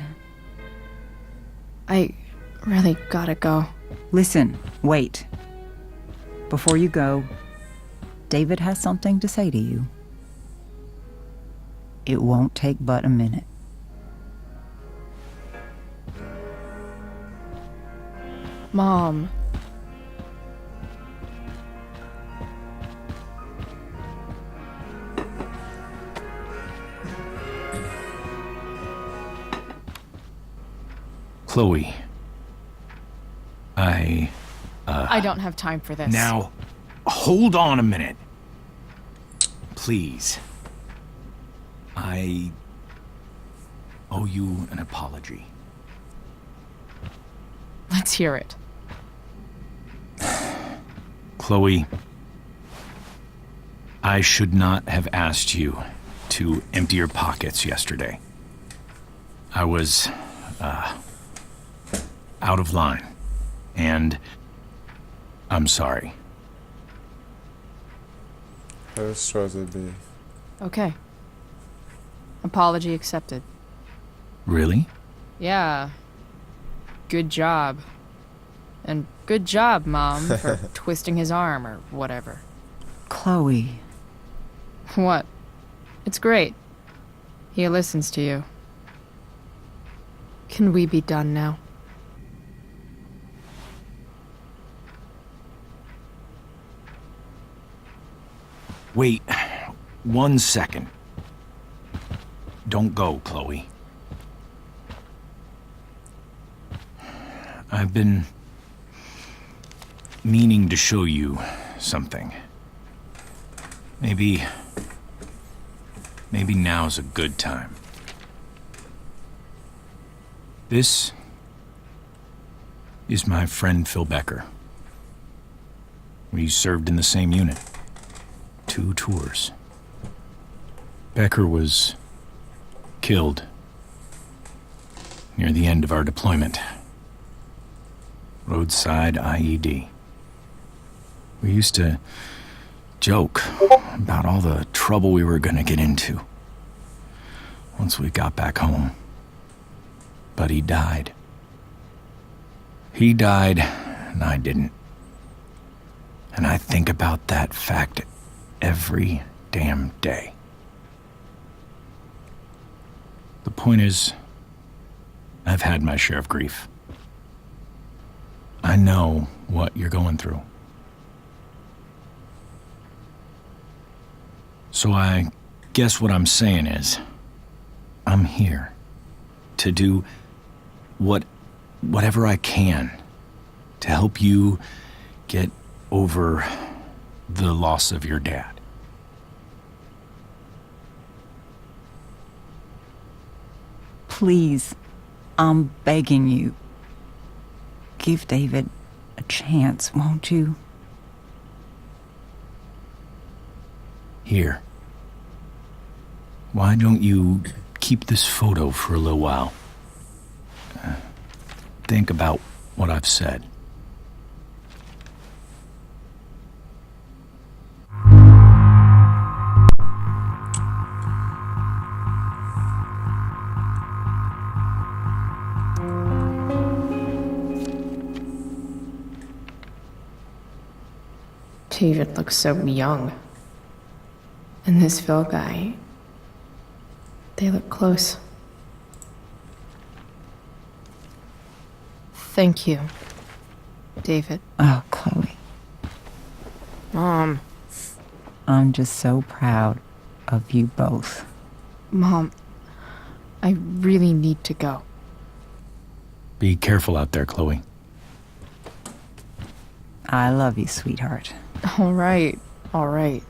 I really gotta go. Listen, wait. Before you go, David has something to say to you. It won't take but a minute. Mom. Chloe. I don't have time for this. Now, hold on a minute. Please. I owe you an apology. Let's hear it. Chloe, I should not have asked you to empty your pockets yesterday. I was, out of line, and I'm sorry. How should it be? Okay. Apology accepted. Really? Yeah. Good job. And good job, Mom, for twisting his arm or whatever. Chloe. What? It's great. He listens to you. Can we be done now? Wait 1 second. Don't go, Chloe. I've been meaning to show you something. Maybe now's a good time. This is my friend Phil Becker. We served in the same unit. 2 tours. Becker was killed near the end of our deployment. Roadside IED. We used to joke about all the trouble we were gonna get into once we got back home. But he died. He died, and I didn't. And I think about that fact every damn day. The point is, I've had my share of grief. I know what you're going through. So I guess what I'm saying is, I'm here to do whatever I can to help you get over the loss of your dad. Please, I'm begging you. Give David a chance, won't you? Here. Why don't you keep this photo for a little while? Think about what I've said. David looks so young. And this Phil guy, they look close. Thank you, David. Oh, Chloe. Mom. I'm just so proud of you both. Mom, I really need to go. Be careful out there, Chloe. I love you, sweetheart. All right. All right.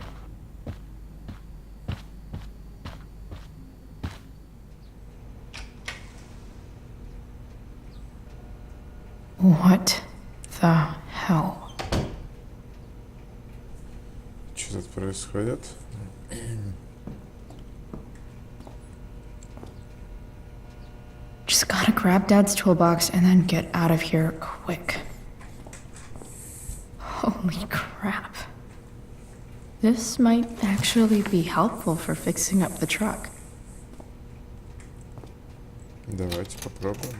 What the hell? Что тут происходит? Just gotta grab Dad's toolbox and then get out of here quick. Holy crap. This might actually be helpful for fixing up the truck. Давайте попробуем.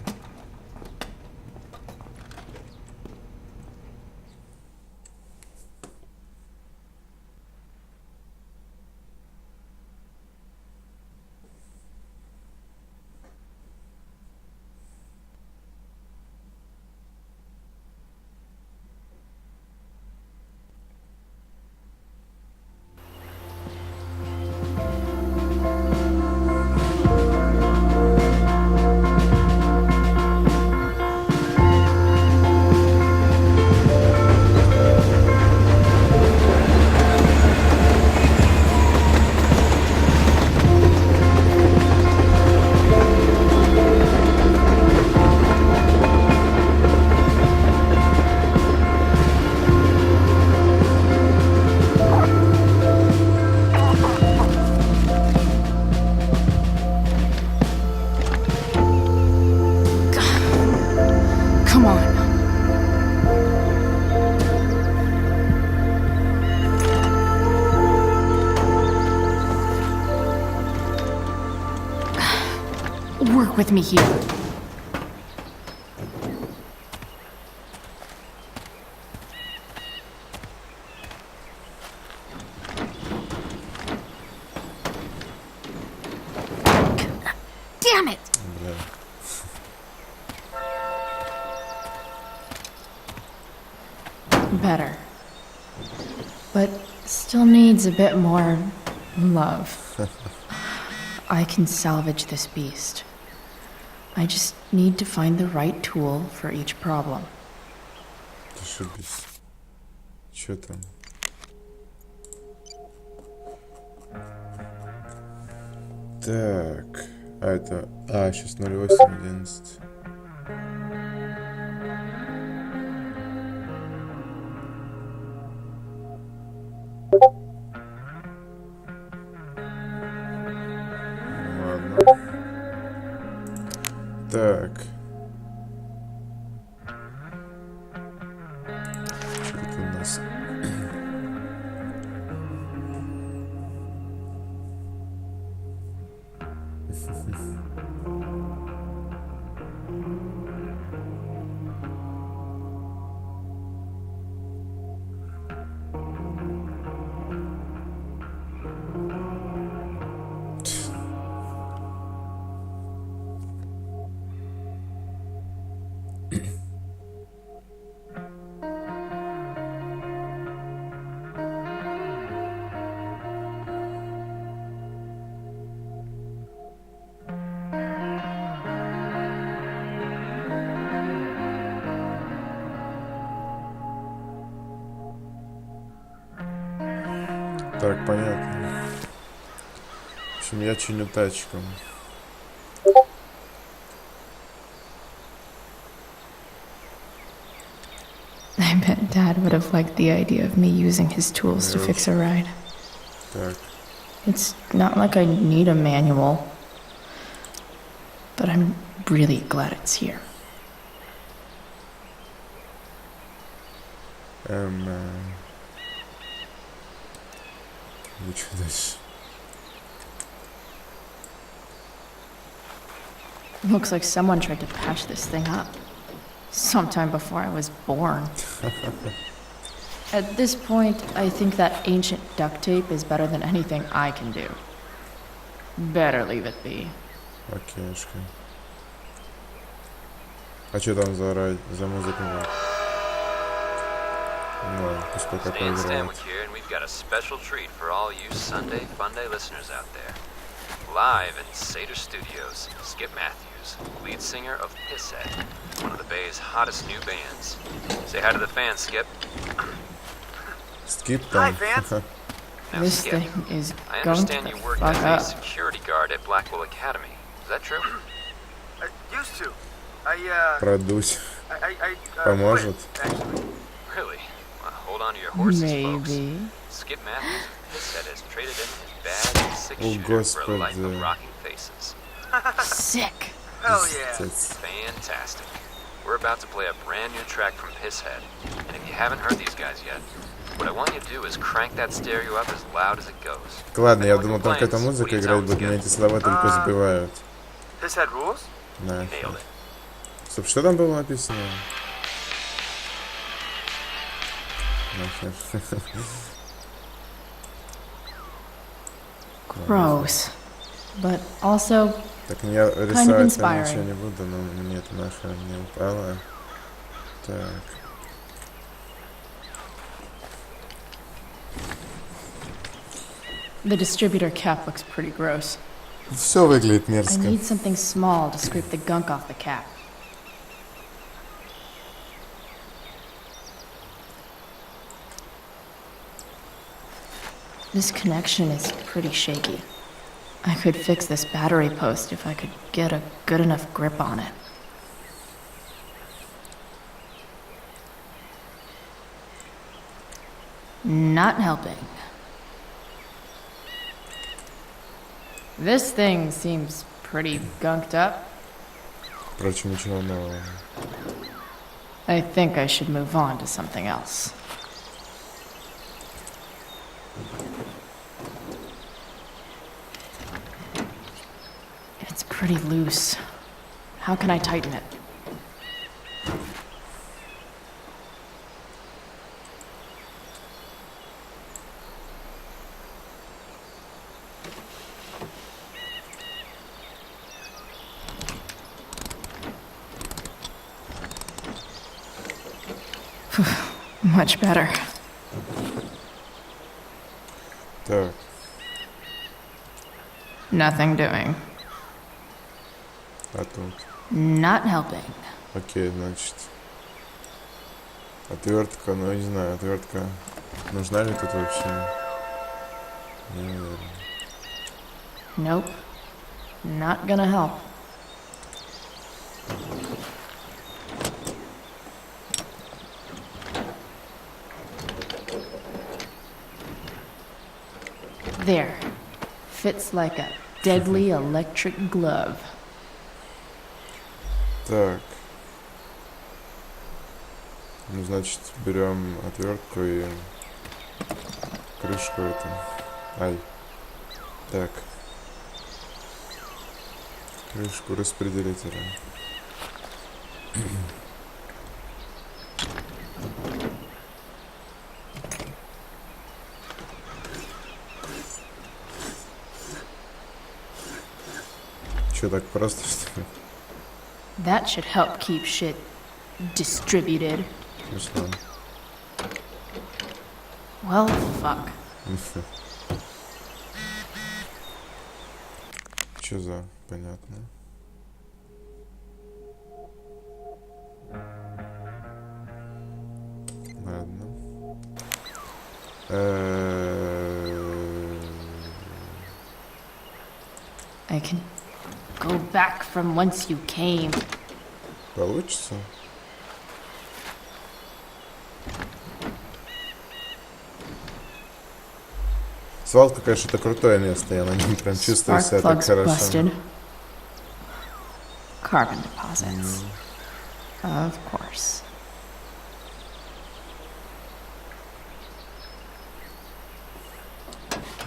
Come on. Work with me here. Damn it! Better. But still needs a bit more love. I can salvage this beast. I just need to find the right tool for each problem. Зашибись. Чё там? Так. А это... А, сейчас 0811. Ладно. Так. Что это у нас? Так, понятно. В общем, я чиню тачку. I bet Dad would have liked the idea of me using his tools to fix a ride. Так. It's not like I need a manual, but I'm really glad it's here. И что дальше? Looks like someone tried to patch this thing up. Sometime before I was born. At this point, I think that ancient duct tape is better than anything I can do. Better leave it be. Окейшка. А что там за музыка? Ну, пускай такой играет. Here, and we've got a special treat for all you Sunday Funday listeners out there. Live in Seder Studios, Skip Matthews, lead singer of Pisshead, one of the Bay's hottest new bands. Say hi to the fans, Skip. Skip там. Now, This Skip, thing is I going understand to you work fuck as up. a security guard at Blackwell Academy. Is that true? Used to. Продуть. I Поможет. Really? Well, hold on to your horses, folks. Maybe. Skip Matthews of Pisshead has traded in his bad six-shooter for a life of rocking faces. Sick. Hell yeah. Fantastic. We're about to play a brand new track from Pisshead. And if you haven't heard these guys yet, what I want you to do is crank that stereo up as loud as it goes. Ладно, я думал, только эта музыка играть будет, меня эти слова только сбивают. Pisshead rules? Да. Стоп, что там было написано? Gross. But also Так, я kind of рисовать там inspiring. ничего не буду, но мне это наша не упала. Так. The distributor cap looks pretty gross. Все выглядит I мерзко. need something small to scrape the gunk off the cap. This connection is pretty shaky. I could fix this battery post if I could get a good enough grip on it. Not helping. This thing seems pretty gunked up. Впрочем, ничего нового. I think I should move on to something else. It's pretty loose. How can I tighten it? Much better. Так. Nothing doing. А тут? Not helping. Окей, значит. Отвертка, ну не знаю, отвертка. Нужна ли тут вообще? Не уверен. Nope. Not gonna help. There. Fits like a deadly electric glove. Так. Ну, значит, берем отвертку и крышку эту. Ай. Так. Крышку распределителя. Чё, так просто, что ли? That should help keep shit distributed. Смешно. Well, fuck. Чё за? Понятно. Ладно. I can go back from whence you came. Получится? Свалка, конечно, это крутое место, я на нем прям чувствую себя так хорошо. Busted. Carbon deposits. Of course.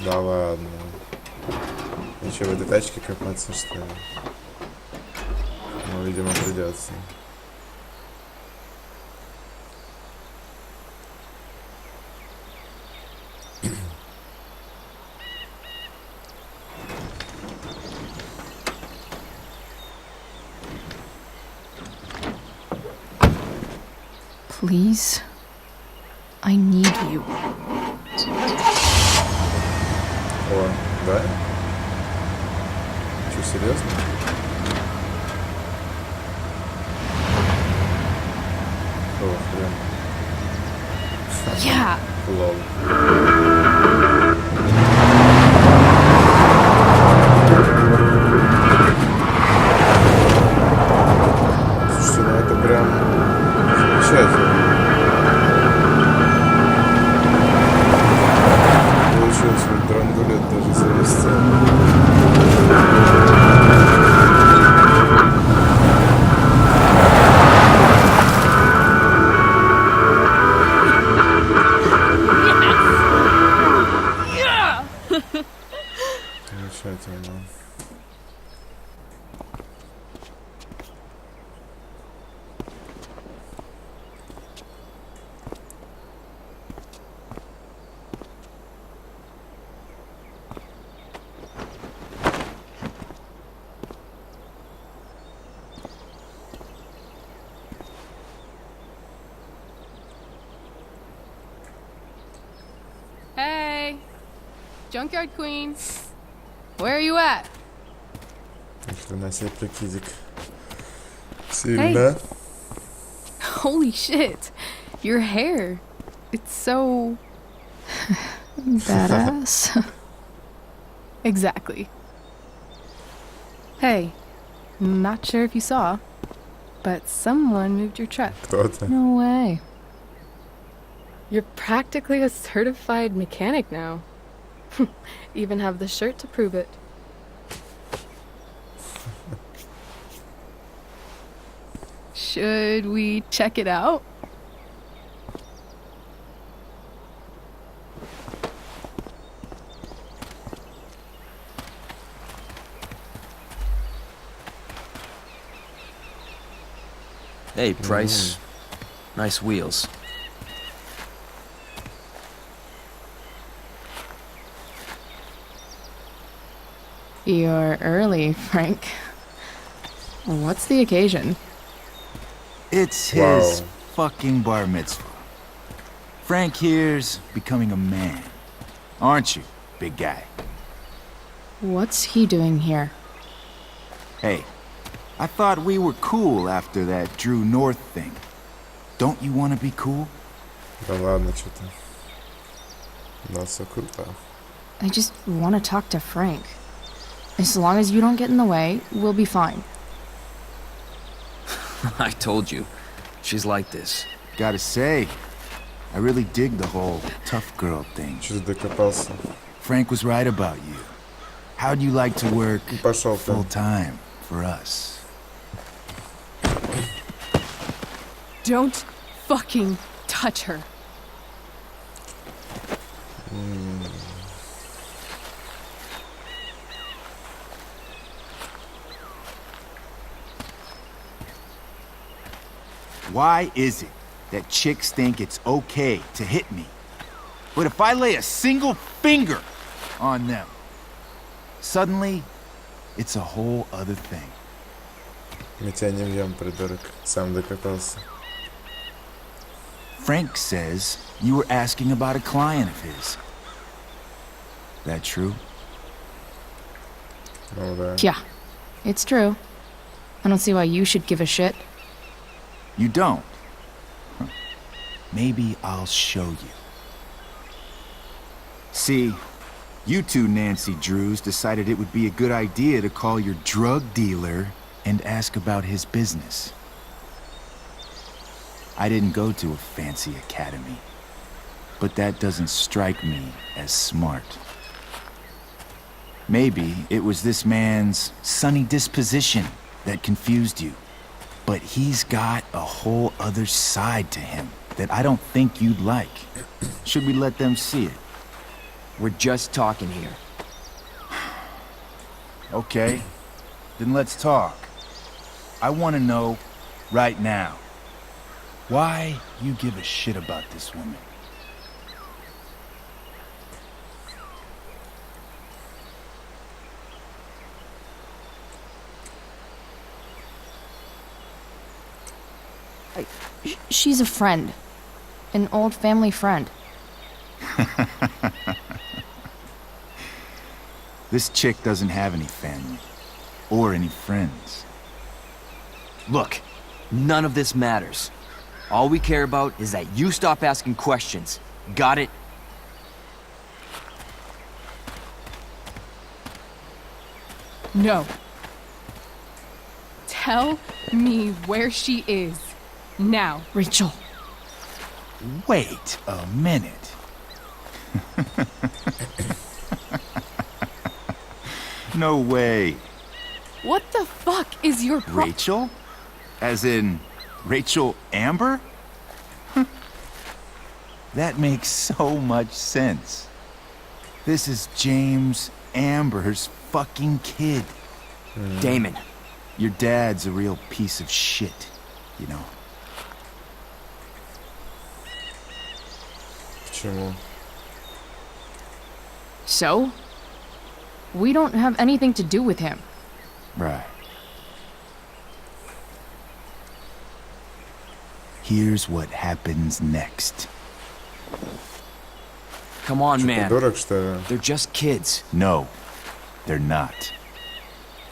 Да ладно. Еще в этой тачке копаться, что ли? Ну, видимо, придется. Please, I need you. О, да? Че, серьезно? О, хрен. Yeah, Лол. Слушайте, ну это прям замечательно. Получилось вот драндулет даже завести. Замечательно. Hey, Junkyard Queen. Where are you at? Ни хрена себе прикидик. Сильно. Holy shit. Your hair. It's so... Badass. Exactly. Hey, not sure if you saw, but someone moved your truck. Кто-то. No way. You're practically a certified mechanic now. Even have the shirt to prove it. Should we check it out? Hey, Price. Nice wheels. You're early, Frank. What's the occasion? It's his fucking bar mitzvah. Frank here's becoming a man. Aren't you, big guy? What's he doing here? Hey, I thought we were cool after that Drew North thing. Don't you want to be cool? Да ладно, что-то. Да, все круто. I just want to talk to Frank. As long as you don't get in the way, we'll be fine. I told you. She's like this. Gotta say, I really dig the whole tough girl thing. Что-то докопался. Frank was right about you. How'd you like to work Пошел full time for us? Don't fucking touch her. Why is it that chicks think it's okay to hit me? But if I lay a single finger on them, suddenly, it's a whole other thing. Мы тебя не бьем, придурок. Сам докопался. Frank says you were asking about a client of his. That true? Ну да. Yeah, it's true. I don't see why you should give a shit. You don't? Huh. Maybe I'll show you. See, you two Nancy Drews decided it would be a good idea to call your drug dealer and ask about his business. I didn't go to a fancy academy, but that doesn't strike me as smart. Maybe it was this man's sunny disposition that confused you. But he's got a whole other side to him that I don't think you'd like. Should we let them see it? We're just talking here. Okay, then let's talk. I want to know, right now, why you give a shit about this woman. She's a friend. An old family friend. This chick doesn't have any family. Or any friends. Look, none of this matters. All we care about is that you stop asking questions Got it? No. Tell me where she is. Now. Rachel. Wait a minute. No way. What the fuck is your Rachel? As in Rachel Amber? That makes so much sense. This is James Amber's fucking kid. Damon. Your dad's a real piece of shit, you know. Почему? So? We don't have anything to do with him. Right. Here's what happens next. Come on, man. Дурак, что ли? They're just kids. No, they're not.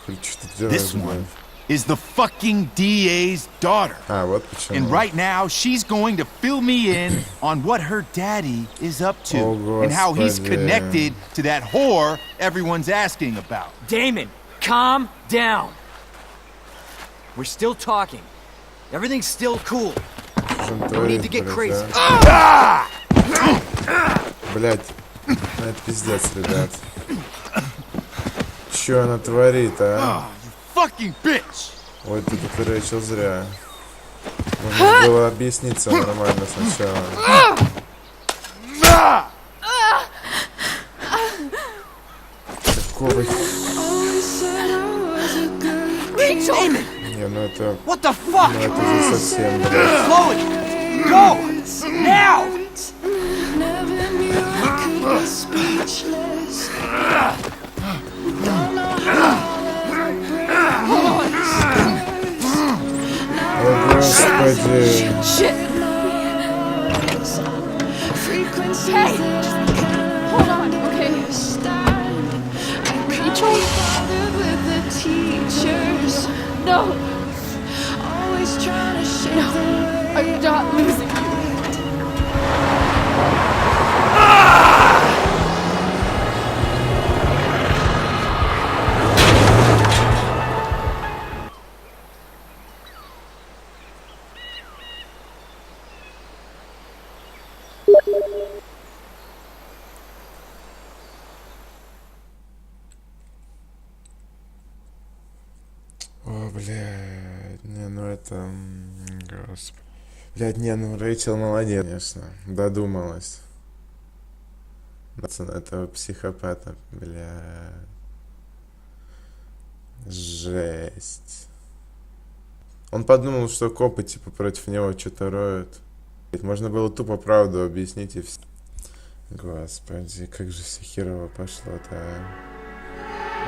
Что ты делаешь, This блядь? one is the fucking DA's daughter. А, вот почему. And right now, she's going to fill me in on what her daddy is up to Oh, and how he's Господи. connected to that whore everyone's asking about. Damon, calm down. We're still talking. Everything's still cool. No need to get crazy. Блять, это пиздец, ребят. Чё она творит, а? Fucking bitch! Ой, ты тут Рэйчел зря. Нужно было объясниться нормально сначала. Какого... Damon! Не, ну это... What the fuck? Ну это же совсем, блядь. Chloe! Go! Now! О, Господи. Shit! Hey! Hold on, okay? Rachel? No! No, I'm not losing you. О, блядь, не, ну это... Господи. Блядь, не, ну Рэйчел молодец, конечно, додумалась. На этого психопата, блядь. Жесть. Он подумал, что копы, типа, против него что-то роют. Можно было тупо правду объяснить и все. Господи, как же все херово пошло-то, а.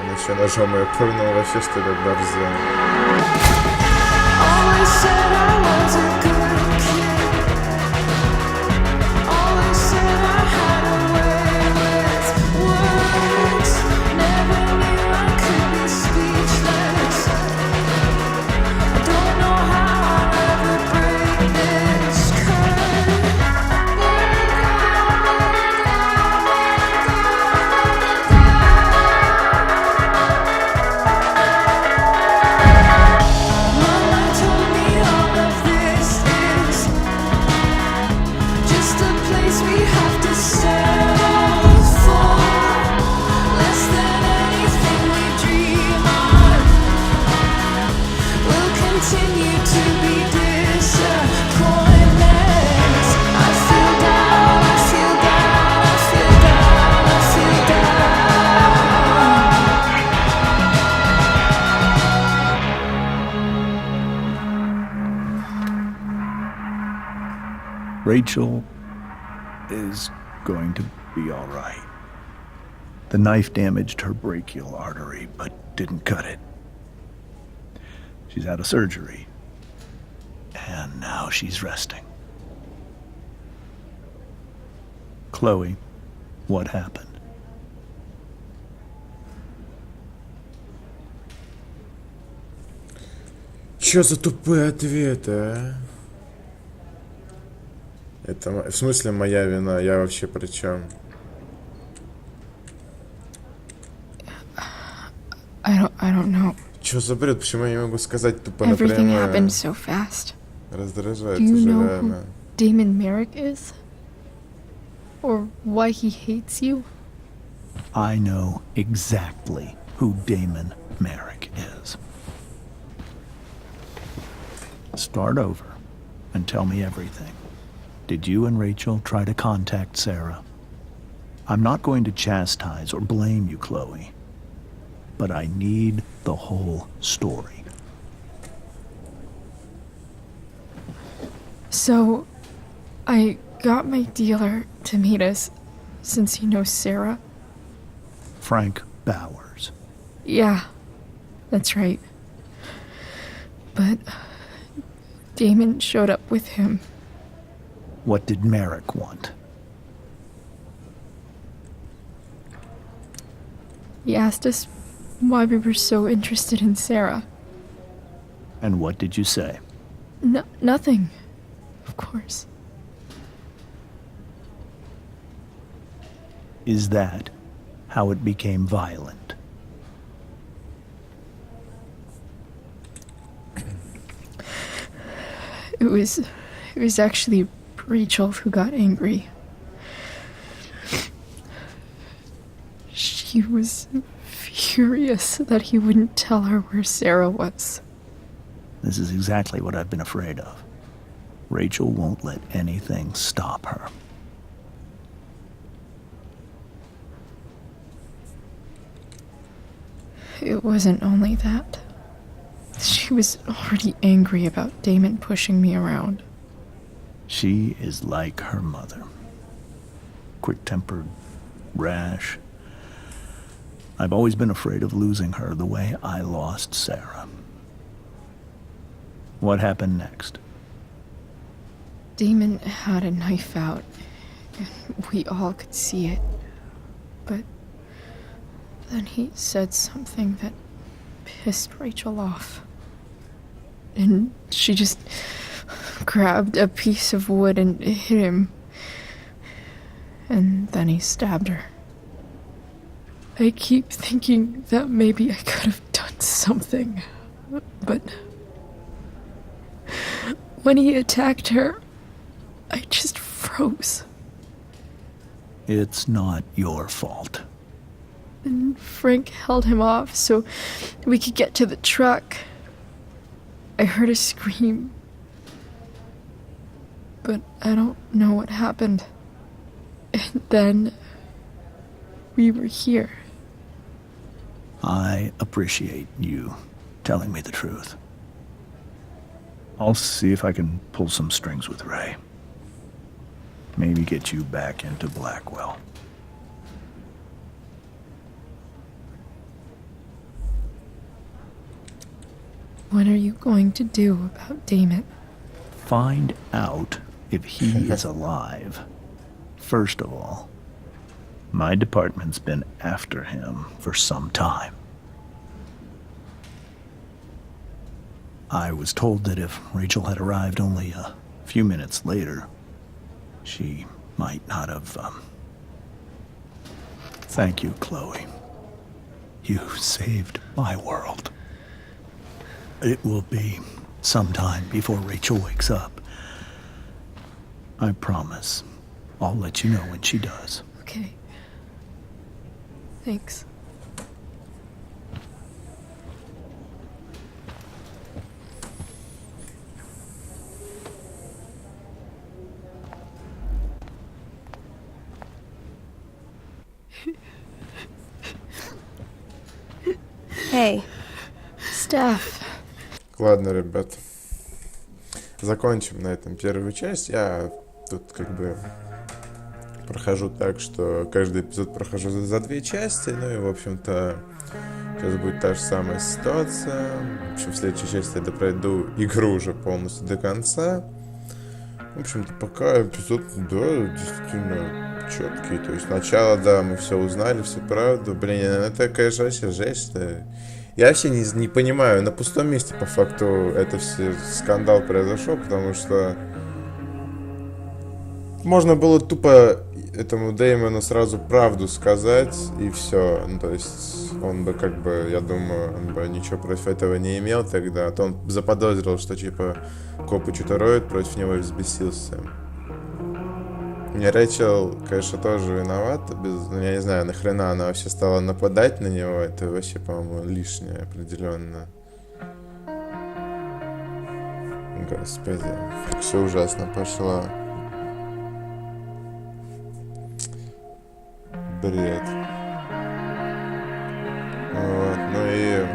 Он еще ножом ее пырнул, вообще что ли борзел. Rachel is going to be all right. The knife damaged her brachial artery, but didn't cut it. She's out of surgery, and now she's resting. Chloe, what happened? Чё за тупые ответы, а? Это в смысле моя вина? Я вообще при чем? I don't know. Чё за бред? Почему я не могу сказать тупо Everything напрямую? happened so fast. Раздражает Do you уже know реально. who Damon Merrick is? Or why he hates you? I know exactly who Damon Merrick is. Start over and tell me everything. Did you and Rachel try to contact Sarah? I'm not going to chastise or blame you, Chloe, but I need the whole story. So, I got my dealer to meet us, since he knows Sarah. Frank Bowers. Yeah, that's right. But Damon showed up with him. What did Merrick want? He asked us why we were so interested in Sarah. And what did you say? Nothing, of course. Is that how it became violent? It was actually Rachel who got angry. She was furious that he wouldn't tell her where Sarah was. This is exactly what I've been afraid of. Rachel won't let anything stop her. It wasn't only that. She was already angry about Damon pushing me around. She is like her mother. Quick-tempered, rash. I've always been afraid of losing her the way I lost Sarah. What happened next? Damon had a knife out, and we all could see it. But then he said something that pissed Rachel off. And she just grabbed a piece of wood and hit him. And then he stabbed her. I keep thinking that maybe I could have done something, but when he attacked her, I just froze. It's not your fault. And Frank held him off so we could get to the truck. I heard a scream, but I don't know what happened. And then we were here. I appreciate you telling me the truth. I'll see if I can pull some strings with Ray. Maybe get you back into Blackwell. What are you going to do about Damon? Find out if he is alive. First of all, my department's been after him for some time. I was told that if Rachel had arrived only a few minutes later, she might not have, Thank you, Chloe. You saved my world. It will be some time before Rachel wakes up. I promise. I'll let you know when she does. Okay. Thanks. Hey. Стеф. Ладно, ребят. Закончим на этом первую часть. Я тут как бы прохожу так, что каждый эпизод прохожу за 2 части. Ну и, в общем-то, сейчас будет та же самая ситуация. В общем, в следующей части я пройду игру уже полностью до конца. В общем-то, пока эпизод, да, действительно четкий. То есть сначала, да, мы все узнали, всю правду. Блин, это, конечно, вообще жесть. Я вообще не понимаю, на пустом месте, по факту, это все скандал произошел, потому что можно было тупо этому Дэймону сразу правду сказать, и все. Ну, то есть он бы, как бы, я думаю, он бы ничего против этого не имел тогда. А то он заподозрил, что, типа, копы что-то роют против него и взбесился. Не, Рэйчел, конечно, тоже виновата. Ну, я не знаю, нахрена она вообще стала нападать на него. Это вообще, по-моему, лишнее определенно. Господи, как все ужасно пошло. Бред. Вот, ну и...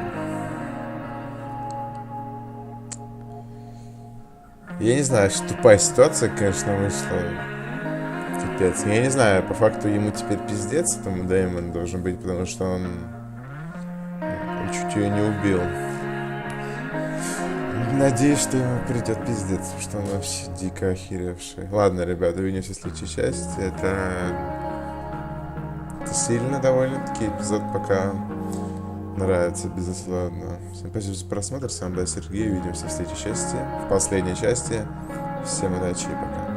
Я не знаю, что тупая ситуация, конечно, вышла. Капец. Я не знаю, по факту ему теперь пиздец этому Дэймону должен быть, потому что он чуть ее не убил. Надеюсь, что ему придет пиздец, потому что он вообще дико охеревший. Ладно, ребята, увидимся в следующей части. Это сильно довольно-таки эпизод пока нравится, безусловно. Всем спасибо за просмотр. С вами был Сергей. Увидимся в следующей части, в последней части. Всем удачи и пока.